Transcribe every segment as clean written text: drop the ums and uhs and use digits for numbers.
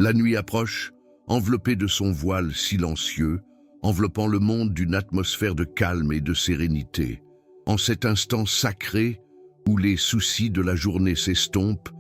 La nuit approche, enveloppée de son voile silencieux, enveloppant le monde d'une atmosphère de calme et de sérénité. En cet instant sacré, où les soucis de la journée s'estompent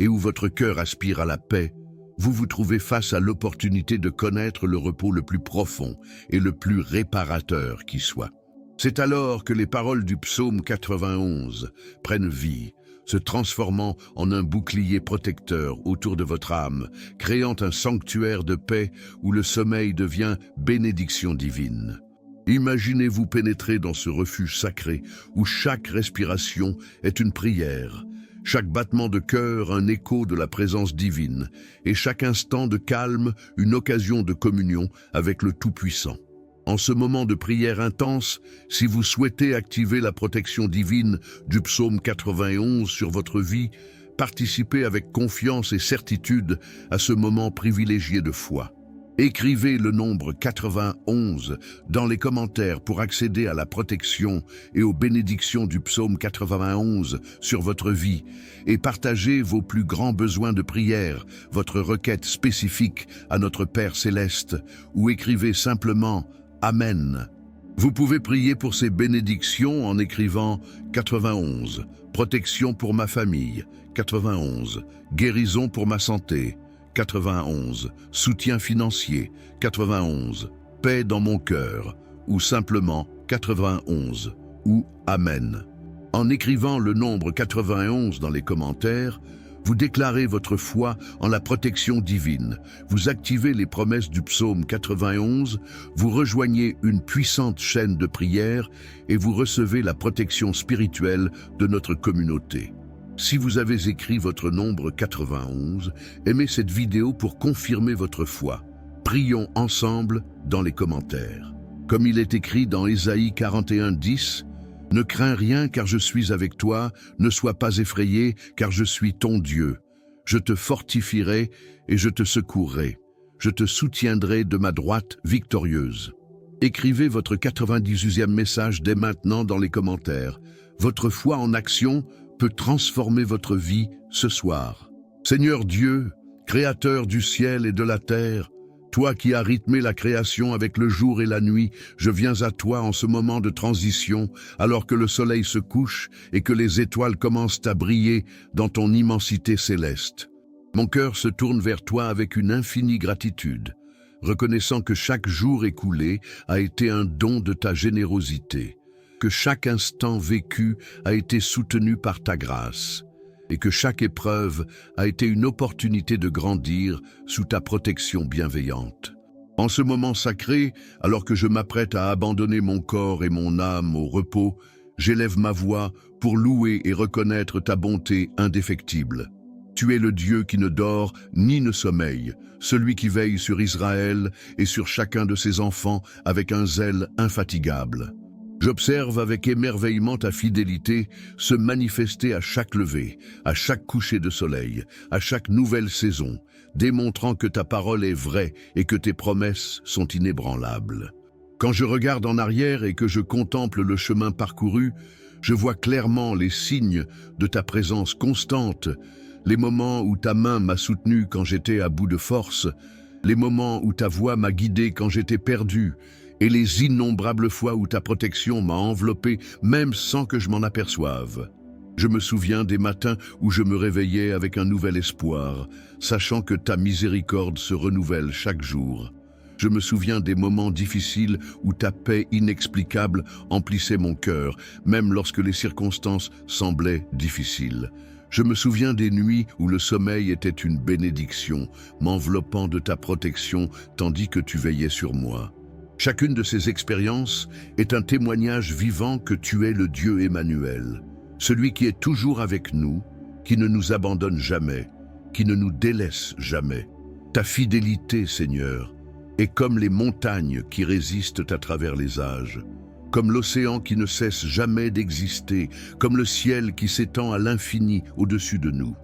et où votre cœur aspire à la paix, vous vous trouvez face à l'opportunité de connaître le repos le plus profond et le plus réparateur qui soit. C'est alors que les paroles du psaume 91 prennent vie, se transformant en un bouclier protecteur autour de votre âme, créant un sanctuaire de paix où le sommeil devient bénédiction divine. Imaginez-vous pénétrer dans ce refuge sacré où chaque respiration est une prière, chaque battement de cœur un écho de la présence divine et chaque instant de calme une occasion de communion avec le Tout-Puissant. En ce moment de prière intense, si vous souhaitez activer la protection divine du psaume 91 sur votre vie, participez avec confiance et certitude à ce moment privilégié de foi. Écrivez le nombre 91 dans les commentaires pour accéder à la protection et aux bénédictions du psaume 91 sur votre vie et partagez vos plus grands besoins de prière, votre requête spécifique à notre Père Céleste ou écrivez simplement Amen. Vous pouvez prier pour ces bénédictions en écrivant 91, protection pour ma famille, 91, guérison pour ma santé, 91, soutien financier, 91, paix dans mon cœur, ou simplement 91, ou Amen. En écrivant le nombre 91 dans les commentaires, vous déclarez votre foi en la protection divine, vous activez les promesses du psaume 91, vous rejoignez une puissante chaîne de prière et vous recevez la protection spirituelle de notre communauté. Si vous avez écrit votre nombre 91, aimez cette vidéo pour confirmer votre foi. Prions ensemble dans les commentaires. Comme il est écrit dans Ésaïe 41:10, « Ne crains rien car je suis avec toi, ne sois pas effrayé car je suis ton Dieu. Je te fortifierai et je te secourrai. Je te soutiendrai de ma droite victorieuse. » Écrivez votre 98e message dès maintenant dans les commentaires. Votre foi en action peut transformer votre vie ce soir. Seigneur Dieu, Créateur du ciel et de la terre, toi qui as rythmé la création avec le jour et la nuit, je viens à toi en ce moment de transition, alors que le soleil se couche et que les étoiles commencent à briller dans ton immensité céleste. Mon cœur se tourne vers toi avec une infinie gratitude, reconnaissant que chaque jour écoulé a été un don de ta générosité, que chaque instant vécu a été soutenu par ta grâce, et que chaque épreuve a été une opportunité de grandir sous ta protection bienveillante. En ce moment sacré, alors que je m'apprête à abandonner mon corps et mon âme au repos, j'élève ma voix pour louer et reconnaître ta bonté indéfectible. Tu es le Dieu qui ne dort ni ne sommeille, celui qui veille sur Israël et sur chacun de ses enfants avec un zèle infatigable. J'observe avec émerveillement ta fidélité se manifester à chaque lever, à chaque coucher de soleil, à chaque nouvelle saison, démontrant que ta parole est vraie et que tes promesses sont inébranlables. Quand je regarde en arrière et que je contemple le chemin parcouru, je vois clairement les signes de ta présence constante, les moments où ta main m'a soutenu quand j'étais à bout de force, les moments où ta voix m'a guidé quand j'étais perdu, et les innombrables fois où ta protection m'a enveloppé même sans que je m'en aperçoive. Je me souviens des matins où je me réveillais avec un nouvel espoir, sachant que ta miséricorde se renouvelle chaque jour. Je me souviens des moments difficiles où ta paix inexplicable emplissait mon cœur, même lorsque les circonstances semblaient difficiles. Je me souviens des nuits où le sommeil était une bénédiction, m'enveloppant de ta protection tandis que tu veillais sur moi. Chacune de ces expériences est un témoignage vivant que tu es le Dieu Emmanuel, celui qui est toujours avec nous, qui ne nous abandonne jamais, qui ne nous délaisse jamais. Ta fidélité, Seigneur, est comme les montagnes qui résistent à travers les âges, comme l'océan qui ne cesse jamais d'exister, comme le ciel qui s'étend à l'infini au-dessus de nous.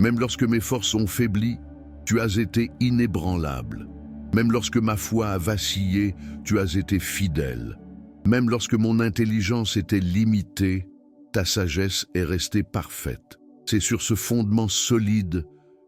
Même lorsque mes forces ont faibli, tu as été inébranlable. Même lorsque ma foi a vacillé, tu as été fidèle. Même lorsque mon intelligence était limitée, ta sagesse est restée parfaite. C'est sur ce fondement solide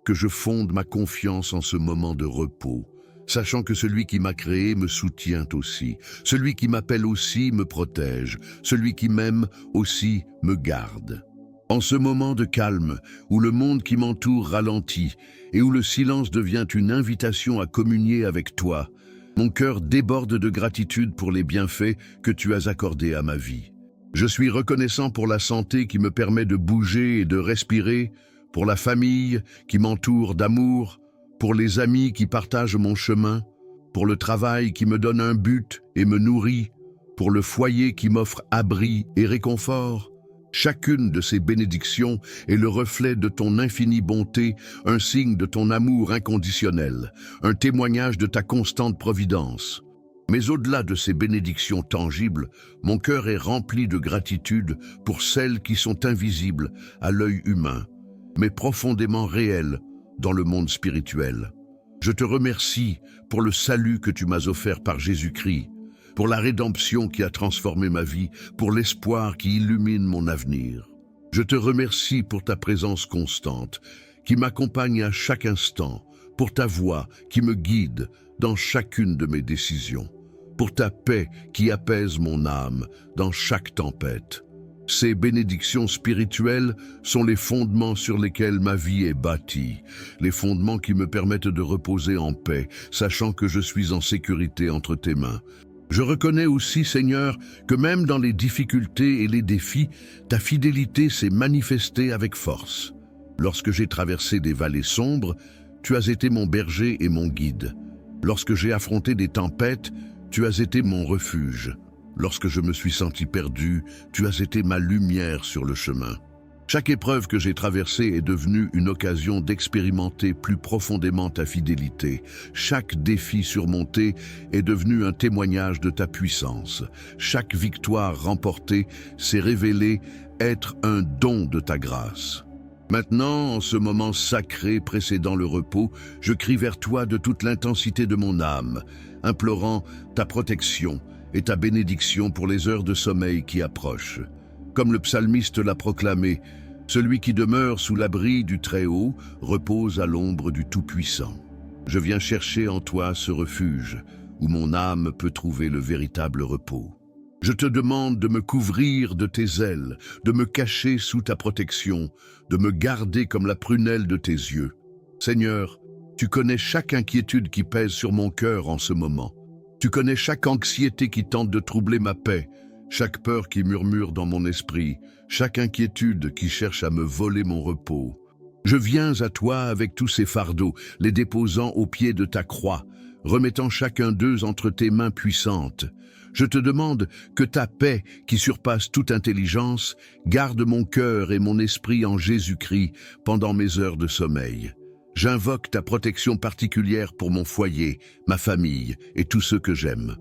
que je fonde ma confiance en ce moment de repos, sachant que celui qui m'a créé me soutient aussi, celui qui m'appelle aussi me protège, celui qui m'aime aussi me garde. En ce moment de calme, où le monde qui m'entoure ralentit et où le silence devient une invitation à communier avec toi, mon cœur déborde de gratitude pour les bienfaits que tu as accordés à ma vie. Je suis reconnaissant pour la santé qui me permet de bouger et de respirer, pour la famille qui m'entoure d'amour, pour les amis qui partagent mon chemin, pour le travail qui me donne un but et me nourrit, pour le foyer qui m'offre abri et réconfort. Chacune de ces bénédictions est le reflet de ton infinie bonté, un signe de ton amour inconditionnel, un témoignage de ta constante providence. Mais au-delà de ces bénédictions tangibles, mon cœur est rempli de gratitude pour celles qui sont invisibles à l'œil humain, mais profondément réelles dans le monde spirituel. Je te remercie pour le salut que tu m'as offert par Jésus-Christ, pour la rédemption qui a transformé ma vie, pour l'espoir qui illumine mon avenir. Je te remercie pour ta présence constante, qui m'accompagne à chaque instant, pour ta voix qui me guide dans chacune de mes décisions, pour ta paix qui apaise mon âme dans chaque tempête. Ces bénédictions spirituelles sont les fondements sur lesquels ma vie est bâtie, les fondements qui me permettent de reposer en paix, sachant que je suis en sécurité entre tes mains. Je reconnais aussi, Seigneur, que même dans les difficultés et les défis, ta fidélité s'est manifestée avec force. Lorsque j'ai traversé des vallées sombres, tu as été mon berger et mon guide. Lorsque j'ai affronté des tempêtes, tu as été mon refuge. Lorsque je me suis senti perdu, tu as été ma lumière sur le chemin. Chaque épreuve que j'ai traversée est devenue une occasion d'expérimenter plus profondément ta fidélité. Chaque défi surmonté est devenu un témoignage de ta puissance. Chaque victoire remportée s'est révélée être un don de ta grâce. Maintenant, en ce moment sacré précédant le repos, je crie vers toi de toute l'intensité de mon âme, implorant ta protection et ta bénédiction pour les heures de sommeil qui approchent. Comme le psalmiste l'a proclamé, celui qui demeure sous l'abri du Très-Haut repose à l'ombre du Tout-Puissant. Je viens chercher en toi ce refuge où mon âme peut trouver le véritable repos. Je te demande de me couvrir de tes ailes, de me cacher sous ta protection, de me garder comme la prunelle de tes yeux. Seigneur, tu connais chaque inquiétude qui pèse sur mon cœur en ce moment. Tu connais chaque anxiété qui tente de troubler ma paix, chaque peur qui murmure dans mon esprit, chaque inquiétude qui cherche à me voler mon repos. Je viens à toi avec tous ces fardeaux, les déposant au pied de ta croix, remettant chacun d'eux entre tes mains puissantes. Je te demande que ta paix, qui surpasse toute intelligence, garde mon cœur et mon esprit en Jésus-Christ pendant mes heures de sommeil. J'invoque ta protection particulière pour mon foyer, ma famille et tous ceux que j'aime.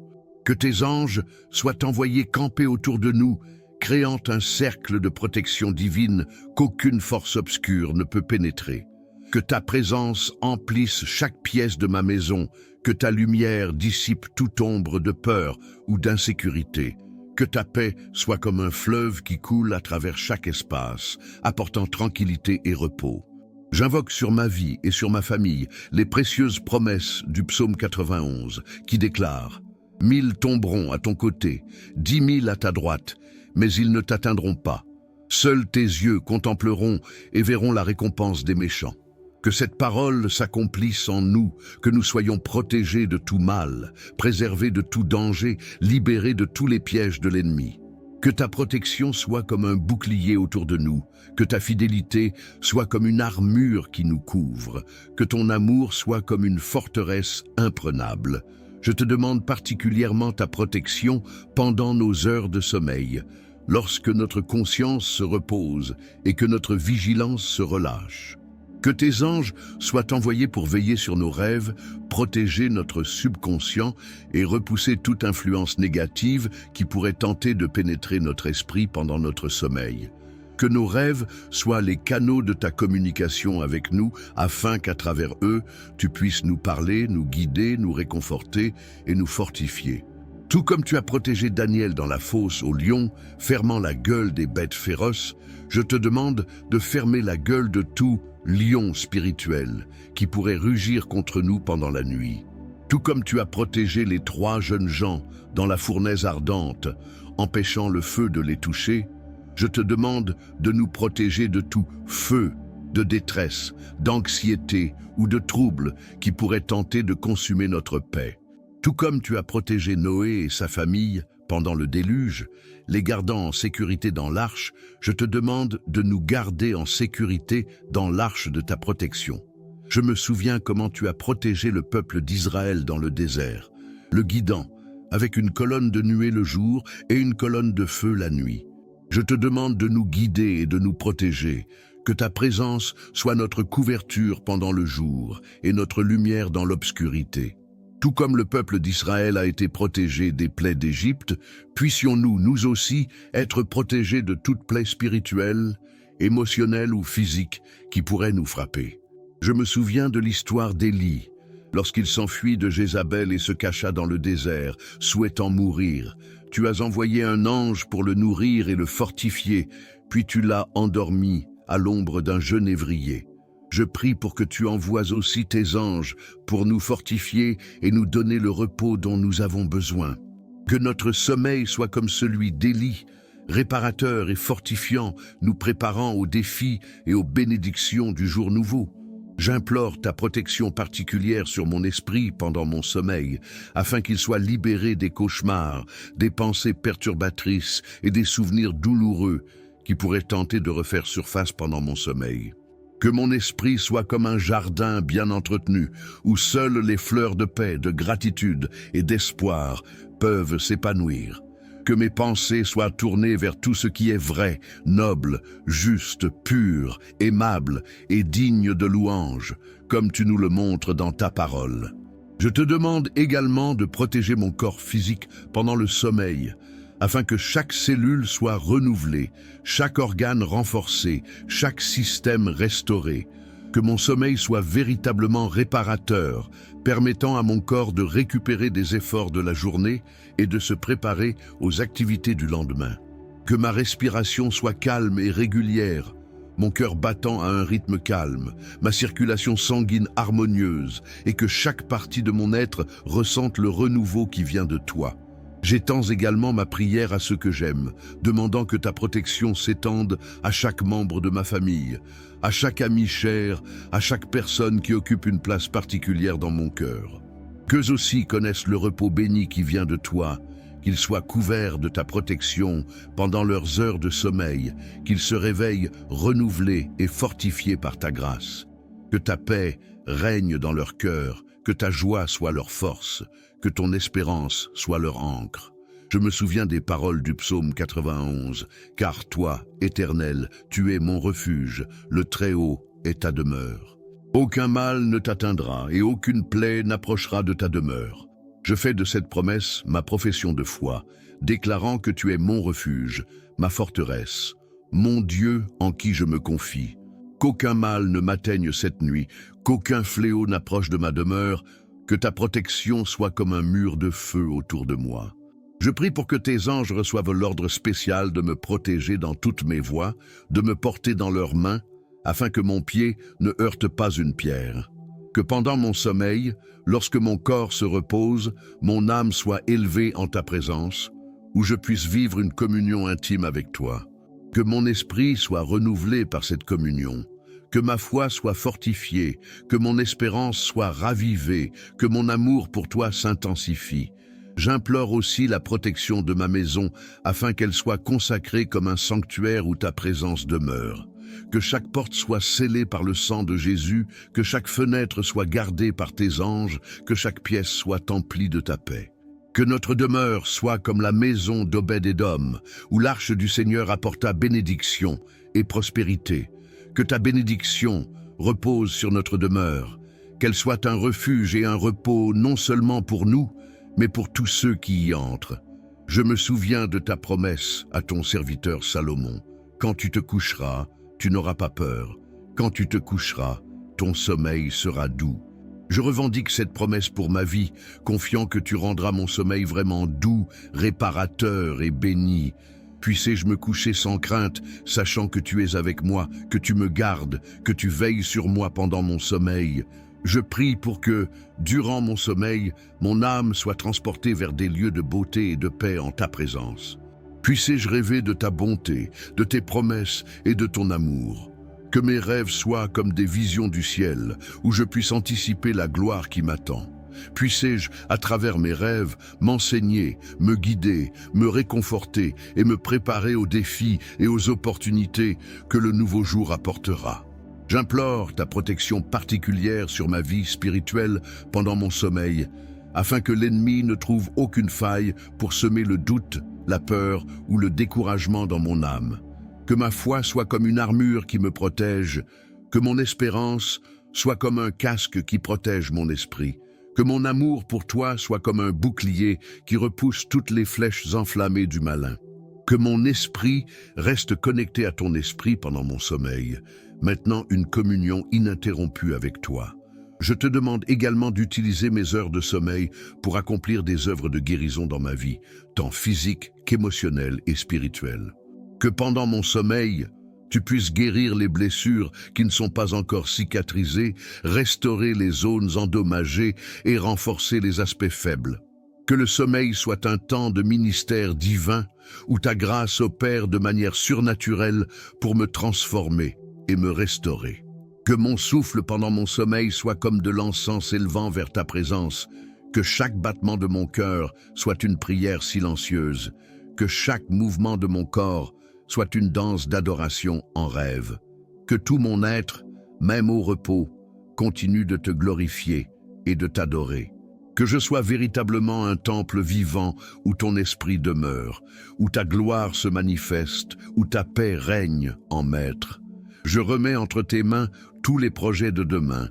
Que tes anges soient envoyés camper autour de nous, créant un cercle de protection divine qu'aucune force obscure ne peut pénétrer. Que ta présence emplisse chaque pièce de ma maison, que ta lumière dissipe toute ombre de peur ou d'insécurité. Que ta paix soit comme un fleuve qui coule à travers chaque espace, apportant tranquillité et repos. J'invoque sur ma vie et sur ma famille les précieuses promesses du psaume 91 qui déclare « 1000 tomberont à ton côté, 10 000 à ta droite, mais ils ne t'atteindront pas. Seuls tes yeux contempleront et verront la récompense des méchants. » Que cette parole s'accomplisse en nous, que nous soyons protégés de tout mal, préservés de tout danger, libérés de tous les pièges de l'ennemi. Que ta protection soit comme un bouclier autour de nous, que ta fidélité soit comme une armure qui nous couvre, que ton amour soit comme une forteresse imprenable. Je te demande particulièrement ta protection pendant nos heures de sommeil, lorsque notre conscience se repose et que notre vigilance se relâche. Que tes anges soient envoyés pour veiller sur nos rêves, protéger notre subconscient et repousser toute influence négative qui pourrait tenter de pénétrer notre esprit pendant notre sommeil. Que nos rêves soient les canaux de ta communication avec nous, afin qu'à travers eux, tu puisses nous parler, nous guider, nous réconforter et nous fortifier. Tout comme tu as protégé Daniel dans la fosse au lion, fermant la gueule des bêtes féroces, je te demande de fermer la gueule de tout lion spirituel qui pourrait rugir contre nous pendant la nuit. Tout comme tu as protégé les 3 jeunes gens dans la fournaise ardente, empêchant le feu de les toucher, je te demande de nous protéger de tout feu, de détresse, d'anxiété ou de trouble qui pourrait tenter de consumer notre paix. Tout comme tu as protégé Noé et sa famille pendant le déluge, les gardant en sécurité dans l'arche, je te demande de nous garder en sécurité dans l'arche de ta protection. Je me souviens comment tu as protégé le peuple d'Israël dans le désert, le guidant avec une colonne de nuée le jour et une colonne de feu la nuit. Je te demande de nous guider et de nous protéger, que ta présence soit notre couverture pendant le jour et notre lumière dans l'obscurité. Tout comme le peuple d'Israël a été protégé des plaies d'Égypte, puissions-nous, nous aussi, être protégés de toute plaie spirituelle, émotionnelle ou physique qui pourrait nous frapper. Je me souviens de l'histoire d'Élie, lorsqu'il s'enfuit de Jézabel et se cacha dans le désert, souhaitant mourir. Tu as envoyé un ange pour le nourrir et le fortifier, puis tu l'as endormi à l'ombre d'un genévrier. Je prie pour que tu envoies aussi tes anges pour nous fortifier et nous donner le repos dont nous avons besoin. Que notre sommeil soit comme celui d'Élie, réparateur et fortifiant, nous préparant aux défis et aux bénédictions du jour nouveau. J'implore ta protection particulière sur mon esprit pendant mon sommeil, afin qu'il soit libéré des cauchemars, des pensées perturbatrices et des souvenirs douloureux qui pourraient tenter de refaire surface pendant mon sommeil. Que mon esprit soit comme un jardin bien entretenu, où seules les fleurs de paix, de gratitude et d'espoir peuvent s'épanouir. Que mes pensées soient tournées vers tout ce qui est vrai, noble, juste, pur, aimable et digne de louange, comme tu nous le montres dans ta parole. Je te demande également de protéger mon corps physique pendant le sommeil, afin que chaque cellule soit renouvelée, chaque organe renforcé, chaque système restauré, que mon sommeil soit véritablement réparateur, permettant à mon corps de récupérer des efforts de la journée et de se préparer aux activités du lendemain. Que ma respiration soit calme et régulière, mon cœur battant à un rythme calme, ma circulation sanguine harmonieuse et que chaque partie de mon être ressente le renouveau qui vient de toi. J'étends également ma prière à ceux que j'aime, demandant que ta protection s'étende à chaque membre de ma famille, à chaque ami cher, à chaque personne qui occupe une place particulière dans mon cœur. Qu'eux aussi connaissent le repos béni qui vient de toi, qu'ils soient couverts de ta protection pendant leurs heures de sommeil, qu'ils se réveillent renouvelés et fortifiés par ta grâce. Que ta paix règne dans leur cœur, que ta joie soit leur force, que ton espérance soit leur ancre. Je me souviens des paroles du psaume 91, « Car toi, Éternel, tu es mon refuge, le Très-Haut est ta demeure. Aucun mal ne t'atteindra et aucune plaie n'approchera de ta demeure. » Je fais de cette promesse ma profession de foi, déclarant que tu es mon refuge, ma forteresse, mon Dieu en qui je me confie. Qu'aucun mal ne m'atteigne cette nuit, qu'aucun fléau n'approche de ma demeure, que ta protection soit comme un mur de feu autour de moi. Je prie pour que tes anges reçoivent l'ordre spécial de me protéger dans toutes mes voies, de me porter dans leurs mains, afin que mon pied ne heurte pas une pierre. Que pendant mon sommeil, lorsque mon corps se repose, mon âme soit élevée en ta présence, où je puisse vivre une communion intime avec toi. Que mon esprit soit renouvelé par cette communion. Que ma foi soit fortifiée, que mon espérance soit ravivée, que mon amour pour toi s'intensifie. J'implore aussi la protection de ma maison, afin qu'elle soit consacrée comme un sanctuaire où ta présence demeure. Que chaque porte soit scellée par le sang de Jésus, que chaque fenêtre soit gardée par tes anges, que chaque pièce soit emplie de ta paix. Que notre demeure soit comme la maison d'Obed-Édom, où l'arche du Seigneur apporta bénédiction et prospérité. Que ta bénédiction repose sur notre demeure, qu'elle soit un refuge et un repos non seulement pour nous, mais pour tous ceux qui y entrent. Je me souviens de ta promesse à ton serviteur Salomon. Quand tu te coucheras, tu n'auras pas peur. Quand tu te coucheras, ton sommeil sera doux. Je revendique cette promesse pour ma vie, confiant que tu rendras mon sommeil vraiment doux, réparateur et béni. Puissé-je me coucher sans crainte, sachant que tu es avec moi, que tu me gardes, que tu veilles sur moi pendant mon sommeil. Je prie pour que, durant mon sommeil, mon âme soit transportée vers des lieux de beauté et de paix en ta présence. Puissé-je rêver de ta bonté, de tes promesses et de ton amour. Que mes rêves soient comme des visions du ciel, où je puisse anticiper la gloire qui m'attend. Puissé-je, à travers mes rêves, m'enseigner, me guider, me réconforter et me préparer aux défis et aux opportunités que le nouveau jour apportera. J'implore ta protection particulière sur ma vie spirituelle pendant mon sommeil, afin que l'ennemi ne trouve aucune faille pour semer le doute, la peur ou le découragement dans mon âme. Que ma foi soit comme une armure qui me protège, que mon espérance soit comme un casque qui protège mon esprit, que mon amour pour toi soit comme un bouclier qui repousse toutes les flèches enflammées du malin. Que mon esprit reste connecté à ton esprit pendant mon sommeil, maintenant une communion ininterrompue avec toi. Je te demande également d'utiliser mes heures de sommeil pour accomplir des œuvres de guérison dans ma vie, tant physique qu'émotionnelle et spirituelle. Que pendant mon sommeil, tu puisses guérir les blessures qui ne sont pas encore cicatrisées, restaurer les zones endommagées et renforcer les aspects faibles. Que le sommeil soit un temps de ministère divin où ta grâce opère de manière surnaturelle pour me transformer et me restaurer. Que mon souffle pendant mon sommeil soit comme de l'encens s'élevant vers ta présence, que chaque battement de mon cœur soit une prière silencieuse, que chaque mouvement de mon corps soit une danse d'adoration en rêve. Que tout mon être, même au repos, continue de te glorifier et de t'adorer. Que je sois véritablement un temple vivant où ton esprit demeure, où ta gloire se manifeste, où ta paix règne en maître. Je remets entre tes mains tous les projets de demain,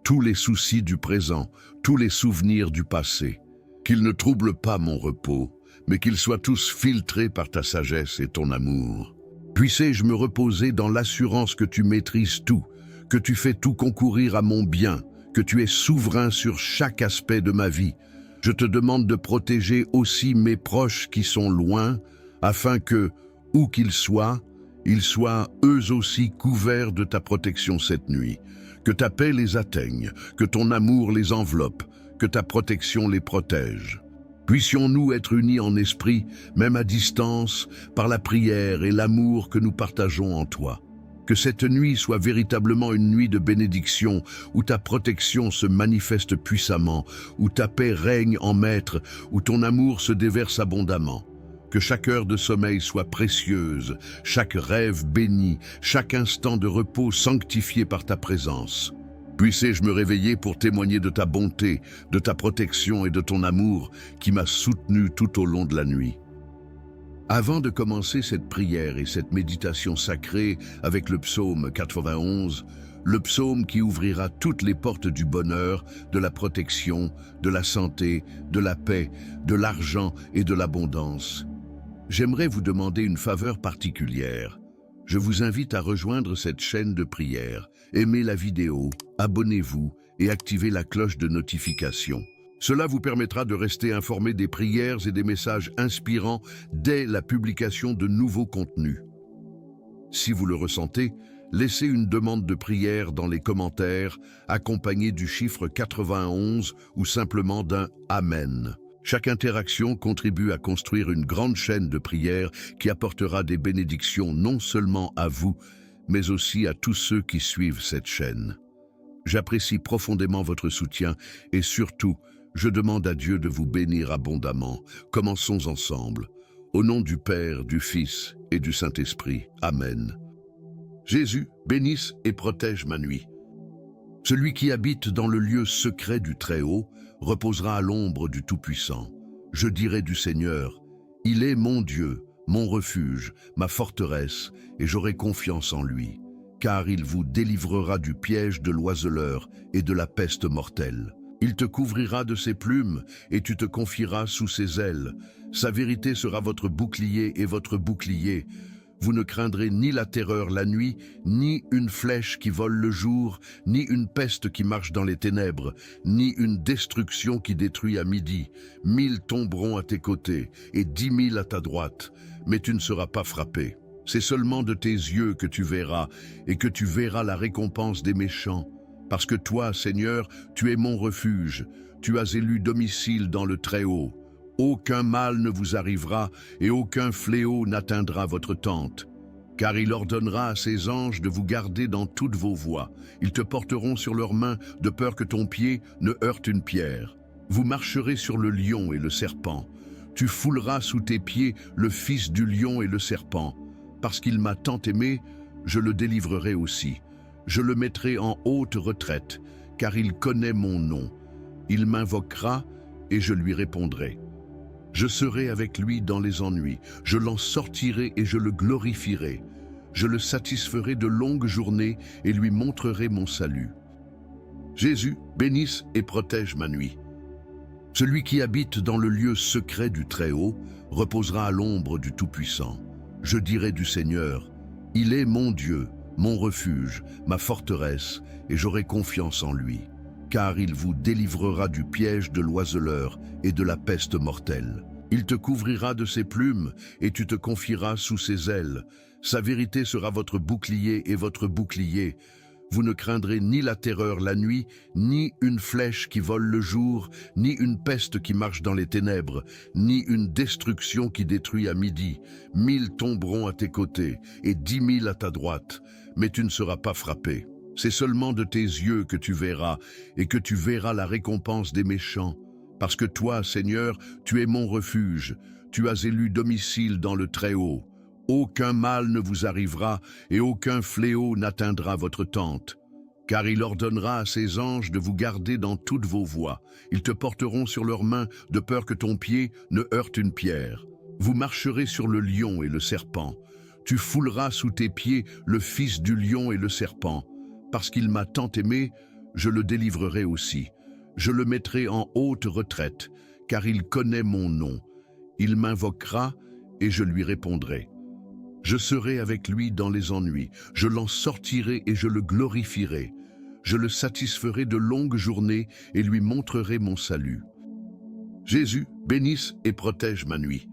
tous les soucis du présent, tous les souvenirs du passé. Qu'ils ne troublent pas mon repos, mais qu'ils soient tous filtrés par ta sagesse et ton amour. Puissé-je me reposer dans l'assurance que tu maîtrises tout, que tu fais tout concourir à mon bien, que tu es souverain sur chaque aspect de ma vie. Je te demande de protéger aussi mes proches qui sont loin, afin que, où qu'ils soient, ils soient eux aussi couverts de ta protection cette nuit. Que ta paix les atteigne, que ton amour les enveloppe, que ta protection les protège. Puissions-nous être unis en esprit, même à distance, par la prière et l'amour que nous partageons en toi. Que cette nuit soit véritablement une nuit de bénédiction, où ta protection se manifeste puissamment, où ta paix règne en maître, où ton amour se déverse abondamment. Que chaque heure de sommeil soit précieuse, chaque rêve béni, chaque instant de repos sanctifié par ta présence. Puissé-je me réveiller pour témoigner de ta bonté, de ta protection et de ton amour qui m'a soutenu tout au long de la nuit. Avant de commencer cette prière et cette méditation sacrée avec le psaume 91, le psaume qui ouvrira toutes les portes du bonheur, de la protection, de la santé, de la paix, de l'argent et de l'abondance, j'aimerais vous demander une faveur particulière. Je vous invite à rejoindre cette chaîne de prière, aimez la vidéo, abonnez-vous et activez la cloche de notification. Cela vous permettra de rester informé des prières et des messages inspirants dès la publication de nouveaux contenus. Si vous le ressentez, laissez une demande de prière dans les commentaires, accompagnée du chiffre 91 ou simplement d'un « Amen ». Chaque interaction contribue à construire une grande chaîne de prières qui apportera des bénédictions non seulement à vous, mais aussi à tous ceux qui suivent cette chaîne. J'apprécie profondément votre soutien et surtout, je demande à Dieu de vous bénir abondamment. Commençons ensemble. Au nom du Père, du Fils et du Saint-Esprit. Amen. Jésus, bénisse et protège ma nuit. Celui qui habite dans le lieu secret du Très-Haut reposera à l'ombre du Tout-Puissant. Je dirai du Seigneur, il est mon Dieu, mon refuge, ma forteresse, et j'aurai confiance en lui, car il vous délivrera du piège de l'oiseleur et de la peste mortelle. Il te couvrira de ses plumes et tu te confieras sous ses ailes. Sa vérité sera votre bouclier et votre bouclier. Vous ne craindrez ni la terreur la nuit, ni une flèche qui vole le jour, ni une peste qui marche dans les ténèbres, ni une destruction qui détruit à midi. 1000 tomberont à tes côtés et 10 000 à ta droite, mais tu ne seras pas frappé. C'est seulement de tes yeux que tu verras, et que tu verras la récompense des méchants. Parce que toi, Seigneur, tu es mon refuge, tu as élu domicile dans le Très-Haut. Aucun mal ne vous arrivera et aucun fléau n'atteindra votre tente. Car il ordonnera à ses anges de vous garder dans toutes vos voies. Ils te porteront sur leurs mains de peur que ton pied ne heurte une pierre. Vous marcherez sur le lion et le serpent. Tu fouleras sous tes pieds le fils du lion et le serpent. Parce qu'il m'a tant aimé, je le délivrerai aussi. Je le mettrai en haute retraite, car il connaît mon nom. Il m'invoquera et je lui répondrai. Je serai avec lui dans les ennuis, je l'en sortirai et je le glorifierai. Je le satisferai de longues journées et lui montrerai mon salut. Jésus, bénisse et protège ma nuit. Celui qui habite dans le lieu secret du Très-Haut reposera à l'ombre du Tout-Puissant. Je dirai du Seigneur, il est mon Dieu, mon refuge, ma forteresse, et j'aurai confiance en lui. Car il vous délivrera du piège de l'oiseleur et de la peste mortelle. Il te couvrira de ses plumes et tu te confieras sous ses ailes. Sa vérité sera votre bouclier et votre bouclier. Vous ne craindrez ni la terreur la nuit, ni une flèche qui vole le jour, ni une peste qui marche dans les ténèbres, ni une destruction qui détruit à midi. 1000 tomberont à tes côtés et 10 000 à ta droite, mais tu ne seras pas frappé. C'est seulement de tes yeux que tu verras, et que tu verras la récompense des méchants. Parce que toi, Seigneur, tu es mon refuge, tu as élu domicile dans le Très-Haut. Aucun mal ne vous arrivera, et aucun fléau n'atteindra votre tente. Car il ordonnera à ses anges de vous garder dans toutes vos voies. Ils te porteront sur leurs mains, de peur que ton pied ne heurte une pierre. Vous marcherez sur le lion et le serpent. Tu fouleras sous tes pieds le fils du lion et le serpent. Parce qu'il m'a tant aimé, je le délivrerai aussi. Je le mettrai en haute retraite, car il connaît mon nom. Il m'invoquera et je lui répondrai. Je serai avec lui dans les ennuis, je l'en sortirai et je le glorifierai. Je le satisferai de longues journées et lui montrerai mon salut. Jésus, bénisse et protège ma nuit.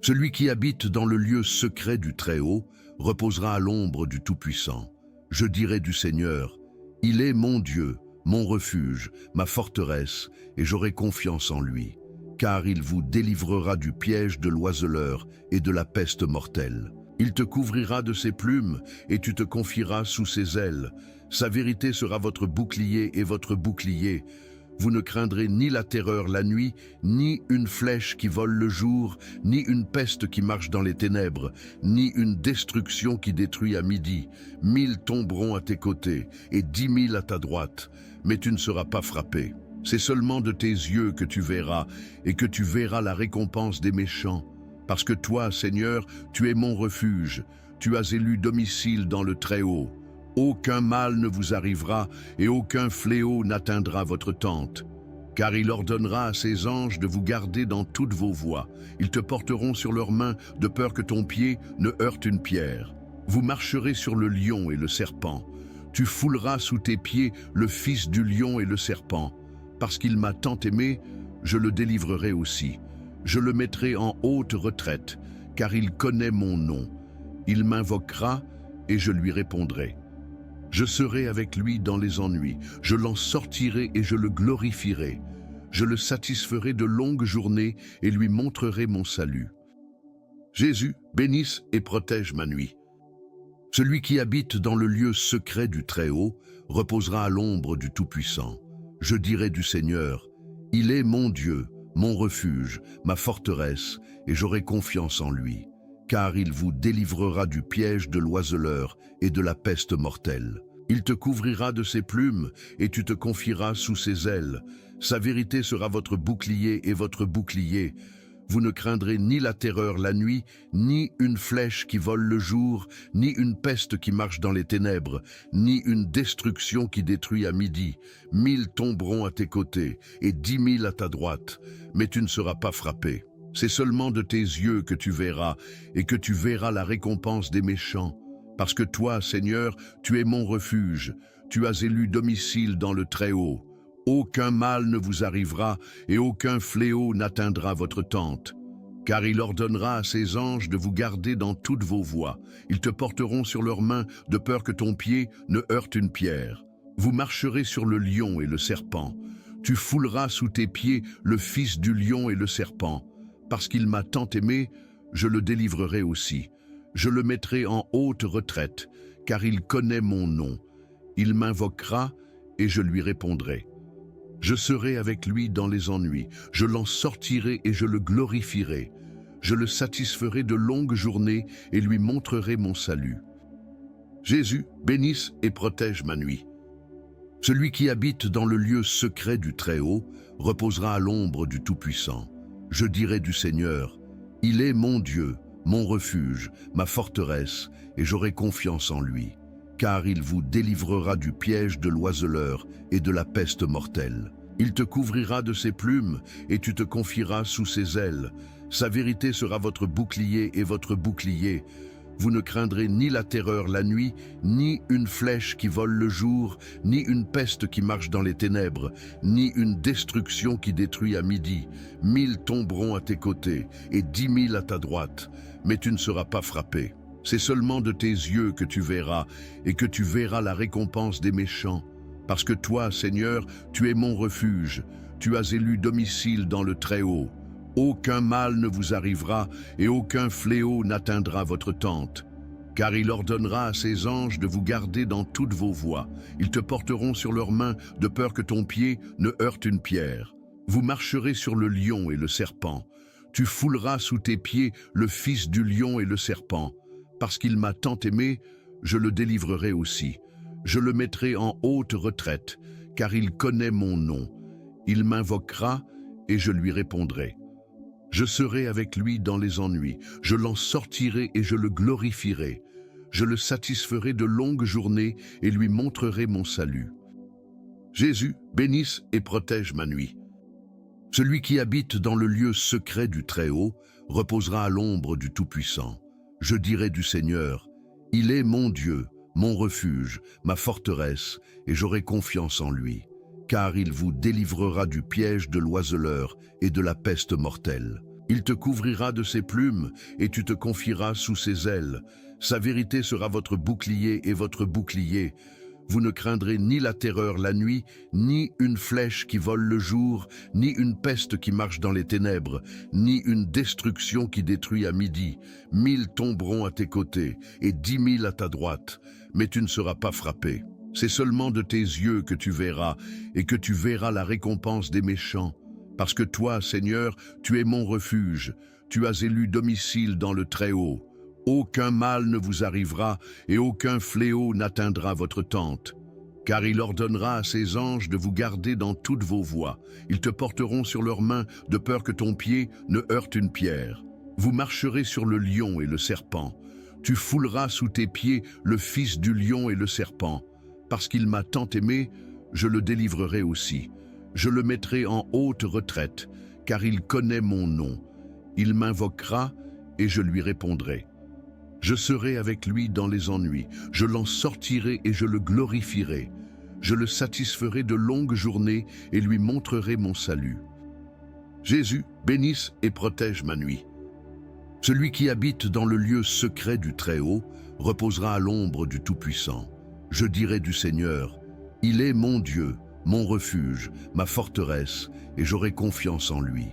Celui qui habite dans le lieu secret du Très-Haut reposera à l'ombre du Tout-Puissant. Je dirai du Seigneur, il est mon Dieu, mon refuge, ma forteresse, et j'aurai confiance en lui. Car il vous délivrera du piège de l'oiseleur et de la peste mortelle. Il te couvrira de ses plumes et tu te confieras sous ses ailes. Sa vérité sera votre bouclier et votre bouclier. Vous ne craindrez ni la terreur la nuit, ni une flèche qui vole le jour, ni une peste qui marche dans les ténèbres, ni une destruction qui détruit à midi. 1000 tomberont à tes côtés et 10 000 à ta droite, mais tu ne seras pas frappé. C'est seulement de tes yeux que tu verras, et que tu verras la récompense des méchants. Parce que toi, Seigneur, tu es mon refuge, tu as élu domicile dans le Très-Haut. Aucun mal ne vous arrivera et aucun fléau n'atteindra votre tente. Car il ordonnera à ses anges de vous garder dans toutes vos voies. Ils te porteront sur leurs mains de peur que ton pied ne heurte une pierre. Vous marcherez sur le lion et le serpent. Tu fouleras sous tes pieds le fils du lion et le serpent. Parce qu'il m'a tant aimé, je le délivrerai aussi. Je le mettrai en haute retraite, car il connaît mon nom. Il m'invoquera et je lui répondrai. Je serai avec lui dans les ennuis, je l'en sortirai et je le glorifierai. Je le satisferai de longues journées et lui montrerai mon salut. Jésus, bénisse et protège ma nuit. Celui qui habite dans le lieu secret du Très-Haut reposera à l'ombre du Tout-Puissant. Je dirai du Seigneur, il est mon Dieu, mon refuge, ma forteresse, et j'aurai confiance en lui. Car il vous délivrera du piège de l'oiseleur et de la peste mortelle. Il te couvrira de ses plumes et tu te confieras sous ses ailes. Sa vérité sera votre bouclier et votre bouclier. Vous ne craindrez ni la terreur la nuit, ni une flèche qui vole le jour, ni une peste qui marche dans les ténèbres, ni une destruction qui détruit à midi. 1000 tomberont à tes côtés et 10 000 à ta droite, mais tu ne seras pas frappé. C'est seulement de tes yeux que tu verras, et que tu verras la récompense des méchants. Parce que toi, Seigneur, tu es mon refuge, tu as élu domicile dans le Très-Haut. Aucun mal ne vous arrivera, et aucun fléau n'atteindra votre tente. Car il ordonnera à ses anges de vous garder dans toutes vos voies. Ils te porteront sur leurs mains, de peur que ton pied ne heurte une pierre. Vous marcherez sur le lion et le serpent. Tu fouleras sous tes pieds le fils du lion et le serpent. Parce qu'il m'a tant aimé, je le délivrerai aussi. Je le mettrai en haute retraite, car il connaît mon nom. Il m'invoquera et je lui répondrai. Je serai avec lui dans les ennuis, je l'en sortirai et je le glorifierai. Je le satisferai de longues journées et lui montrerai mon salut. Jésus, bénisse et protège ma nuit. Celui qui habite dans le lieu secret du Très-Haut reposera à l'ombre du Tout-Puissant. Je dirai du Seigneur, il est mon Dieu, mon refuge, ma forteresse, et j'aurai confiance en lui. Car il vous délivrera du piège de l'oiseleur et de la peste mortelle. Il te couvrira de ses plumes et tu te confieras sous ses ailes. Sa vérité sera votre bouclier et votre bouclier. Vous ne craindrez ni la terreur la nuit, ni une flèche qui vole le jour, ni une peste qui marche dans les ténèbres, ni une destruction qui détruit à midi. 1000 tomberont à tes côtés et 10 000 à ta droite, mais tu ne seras pas frappé. C'est seulement de tes yeux que tu verras, et que tu verras la récompense des méchants. Parce que toi, Seigneur, tu es mon refuge, tu as élu domicile dans le Très-Haut. Aucun mal ne vous arrivera, et aucun fléau n'atteindra votre tente. Car il ordonnera à ses anges de vous garder dans toutes vos voies. Ils te porteront sur leurs mains, de peur que ton pied ne heurte une pierre. Vous marcherez sur le lion et le serpent. Tu fouleras sous tes pieds le fils du lion et le serpent. Parce qu'il m'a tant aimé, je le délivrerai aussi. Je le mettrai en haute retraite, car il connaît mon nom. Il m'invoquera et je lui répondrai. Je serai avec lui dans les ennuis, je l'en sortirai et je le glorifierai. Je le satisferai de longues journées et lui montrerai mon salut. Jésus, bénisse et protège ma nuit. Celui qui habite dans le lieu secret du Très-Haut reposera à l'ombre du Tout-Puissant. Je dirai du Seigneur, il est mon Dieu, mon refuge, ma forteresse, et j'aurai confiance en lui. Car il vous délivrera du piège de l'oiseleur et de la peste mortelle. Il te couvrira de ses plumes et tu te confieras sous ses ailes. Sa vérité sera votre bouclier et votre bouclier. Vous ne craindrez ni la terreur la nuit, ni une flèche qui vole le jour, ni une peste qui marche dans les ténèbres, ni une destruction qui détruit à midi. 1000 tomberont à tes côtés et 10 000 à ta droite, mais tu ne seras pas frappé. C'est seulement de tes yeux que tu verras, et que tu verras la récompense des méchants. Parce que toi, Seigneur, tu es mon refuge, tu as élu domicile dans le Très-Haut. Aucun mal ne vous arrivera, et aucun fléau n'atteindra votre tente. Car il ordonnera à ses anges de vous garder dans toutes vos voies. Ils te porteront sur leurs mains, de peur que ton pied ne heurte une pierre. Vous marcherez sur le lion et le serpent. Tu fouleras sous tes pieds le fils du lion et le serpent. Parce qu'il m'a tant aimé, je le délivrerai aussi. Je le mettrai en haute retraite, car il connaît mon nom. Il m'invoquera et je lui répondrai. Je serai avec lui dans les ennuis, je l'en sortirai et je le glorifierai. Je le satisferai de longues journées et lui montrerai mon salut. Jésus, bénisse et protège ma nuit. Celui qui habite dans le lieu secret du Très-Haut reposera à l'ombre du Tout-Puissant. Je dirai du Seigneur, il est mon Dieu, mon refuge, ma forteresse, et j'aurai confiance en lui.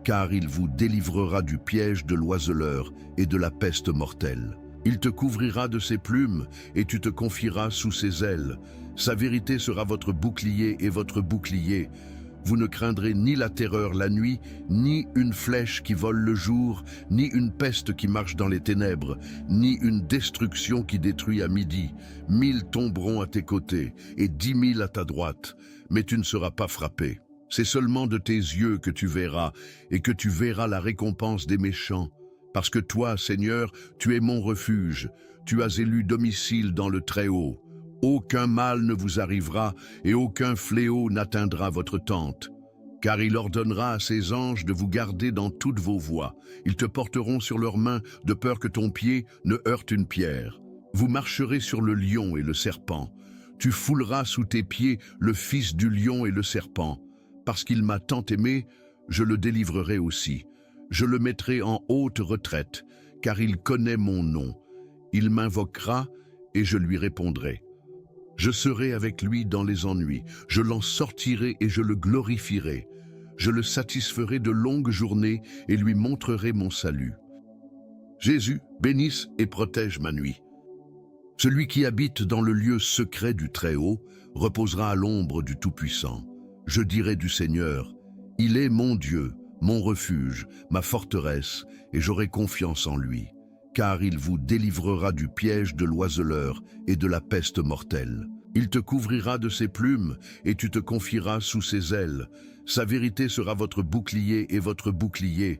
Car il vous délivrera du piège de l'oiseleur et de la peste mortelle. Il te couvrira de ses plumes et tu te confieras sous ses ailes. Sa vérité sera votre bouclier et votre bouclier. Vous ne craindrez ni la terreur la nuit, ni une flèche qui vole le jour, ni une peste qui marche dans les ténèbres, ni une destruction qui détruit à midi. 1000 tomberont à tes côtés et 10 000 à ta droite, mais tu ne seras pas frappé. C'est seulement de tes yeux que tu verras, et que tu verras la récompense des méchants. Parce que toi, Seigneur, tu es mon refuge, tu as élu domicile dans le Très-Haut. Aucun mal ne vous arrivera, et aucun fléau n'atteindra votre tente. Car il ordonnera à ses anges de vous garder dans toutes vos voies. Ils te porteront sur leurs mains, de peur que ton pied ne heurte une pierre. Vous marcherez sur le lion et le serpent. Tu fouleras sous tes pieds le fils du lion et le serpent. Parce qu'il m'a tant aimé, je le délivrerai aussi. Je le mettrai en haute retraite, car il connaît mon nom. Il m'invoquera et je lui répondrai. Je serai avec lui dans les ennuis, je l'en sortirai et je le glorifierai. Je le satisferai de longues journées et lui montrerai mon salut. Jésus, bénisse et protège ma nuit. Celui qui habite dans le lieu secret du Très-Haut reposera à l'ombre du Tout-Puissant. Je dirai du Seigneur, il est mon Dieu, mon refuge, ma forteresse, et j'aurai confiance en lui. Car il vous délivrera du piège de l'oiseleur et de la peste mortelle. Il te couvrira de ses plumes et tu te confieras sous ses ailes. Sa vérité sera votre bouclier et votre bouclier.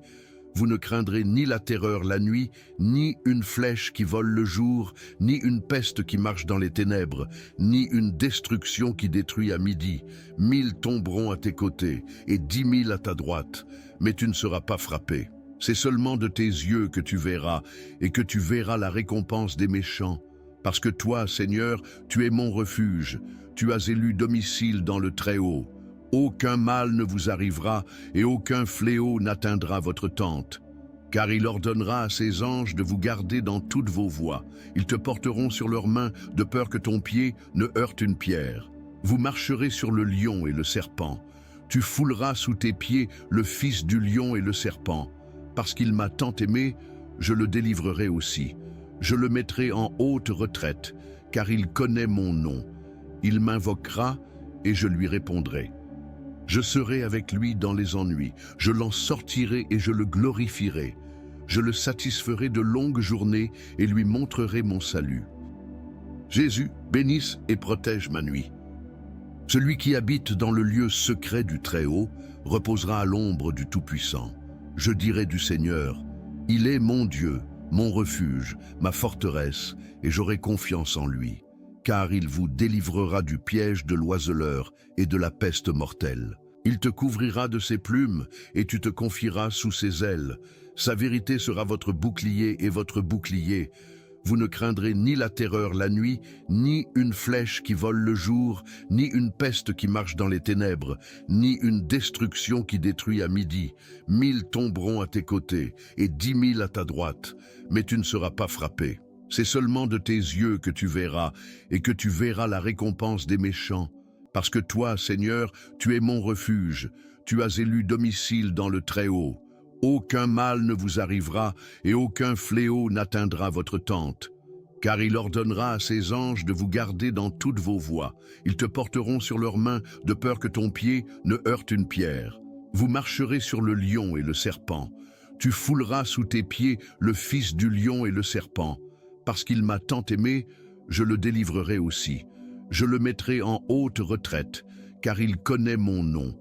Vous ne craindrez ni la terreur la nuit, ni une flèche qui vole le jour, ni une peste qui marche dans les ténèbres, ni une destruction qui détruit à midi. 1000 tomberont à tes côtés et 10 000 à ta droite, mais tu ne seras pas frappé. C'est seulement de tes yeux que tu verras, et que tu verras la récompense des méchants. Parce que toi, Seigneur, tu es mon refuge, tu as élu domicile dans le Très-Haut. Aucun mal ne vous arrivera, et aucun fléau n'atteindra votre tente. Car il ordonnera à ses anges de vous garder dans toutes vos voies. Ils te porteront sur leurs mains, de peur que ton pied ne heurte une pierre. Vous marcherez sur le lion et le serpent. Tu fouleras sous tes pieds le fils du lion et le serpent. Parce qu'il m'a tant aimé, je le délivrerai aussi. Je le mettrai en haute retraite, car il connaît mon nom. Il m'invoquera et je lui répondrai. Je serai avec lui dans les ennuis, je l'en sortirai et je le glorifierai. Je le satisferai de longues journées et lui montrerai mon salut. Jésus, bénisse et protège ma nuit. Celui qui habite dans le lieu secret du Très-Haut reposera à l'ombre du Tout-Puissant. Je dirai du Seigneur, il est mon Dieu, mon refuge, ma forteresse, et j'aurai confiance en lui. Car il vous délivrera du piège de l'oiseleur et de la peste mortelle. Il te couvrira de ses plumes et tu te confieras sous ses ailes. Sa vérité sera votre bouclier et votre bouclier. Vous ne craindrez ni la terreur la nuit, ni une flèche qui vole le jour, ni une peste qui marche dans les ténèbres, ni une destruction qui détruit à midi. 1000 tomberont à tes côtés et 10 000 à ta droite, mais tu ne seras pas frappé. C'est seulement de tes yeux que tu verras, et que tu verras la récompense des méchants. Parce que toi, Seigneur, tu es mon refuge, tu as élu domicile dans le Très-Haut. Aucun mal ne vous arrivera, et aucun fléau n'atteindra votre tente. Car il ordonnera à ses anges de vous garder dans toutes vos voies. Ils te porteront sur leurs mains, de peur que ton pied ne heurte une pierre. Vous marcherez sur le lion et le serpent. Tu fouleras sous tes pieds le fils du lion et le serpent. Parce qu'il m'a tant aimé, je le délivrerai aussi. Je le mettrai en haute retraite, car il connaît mon nom.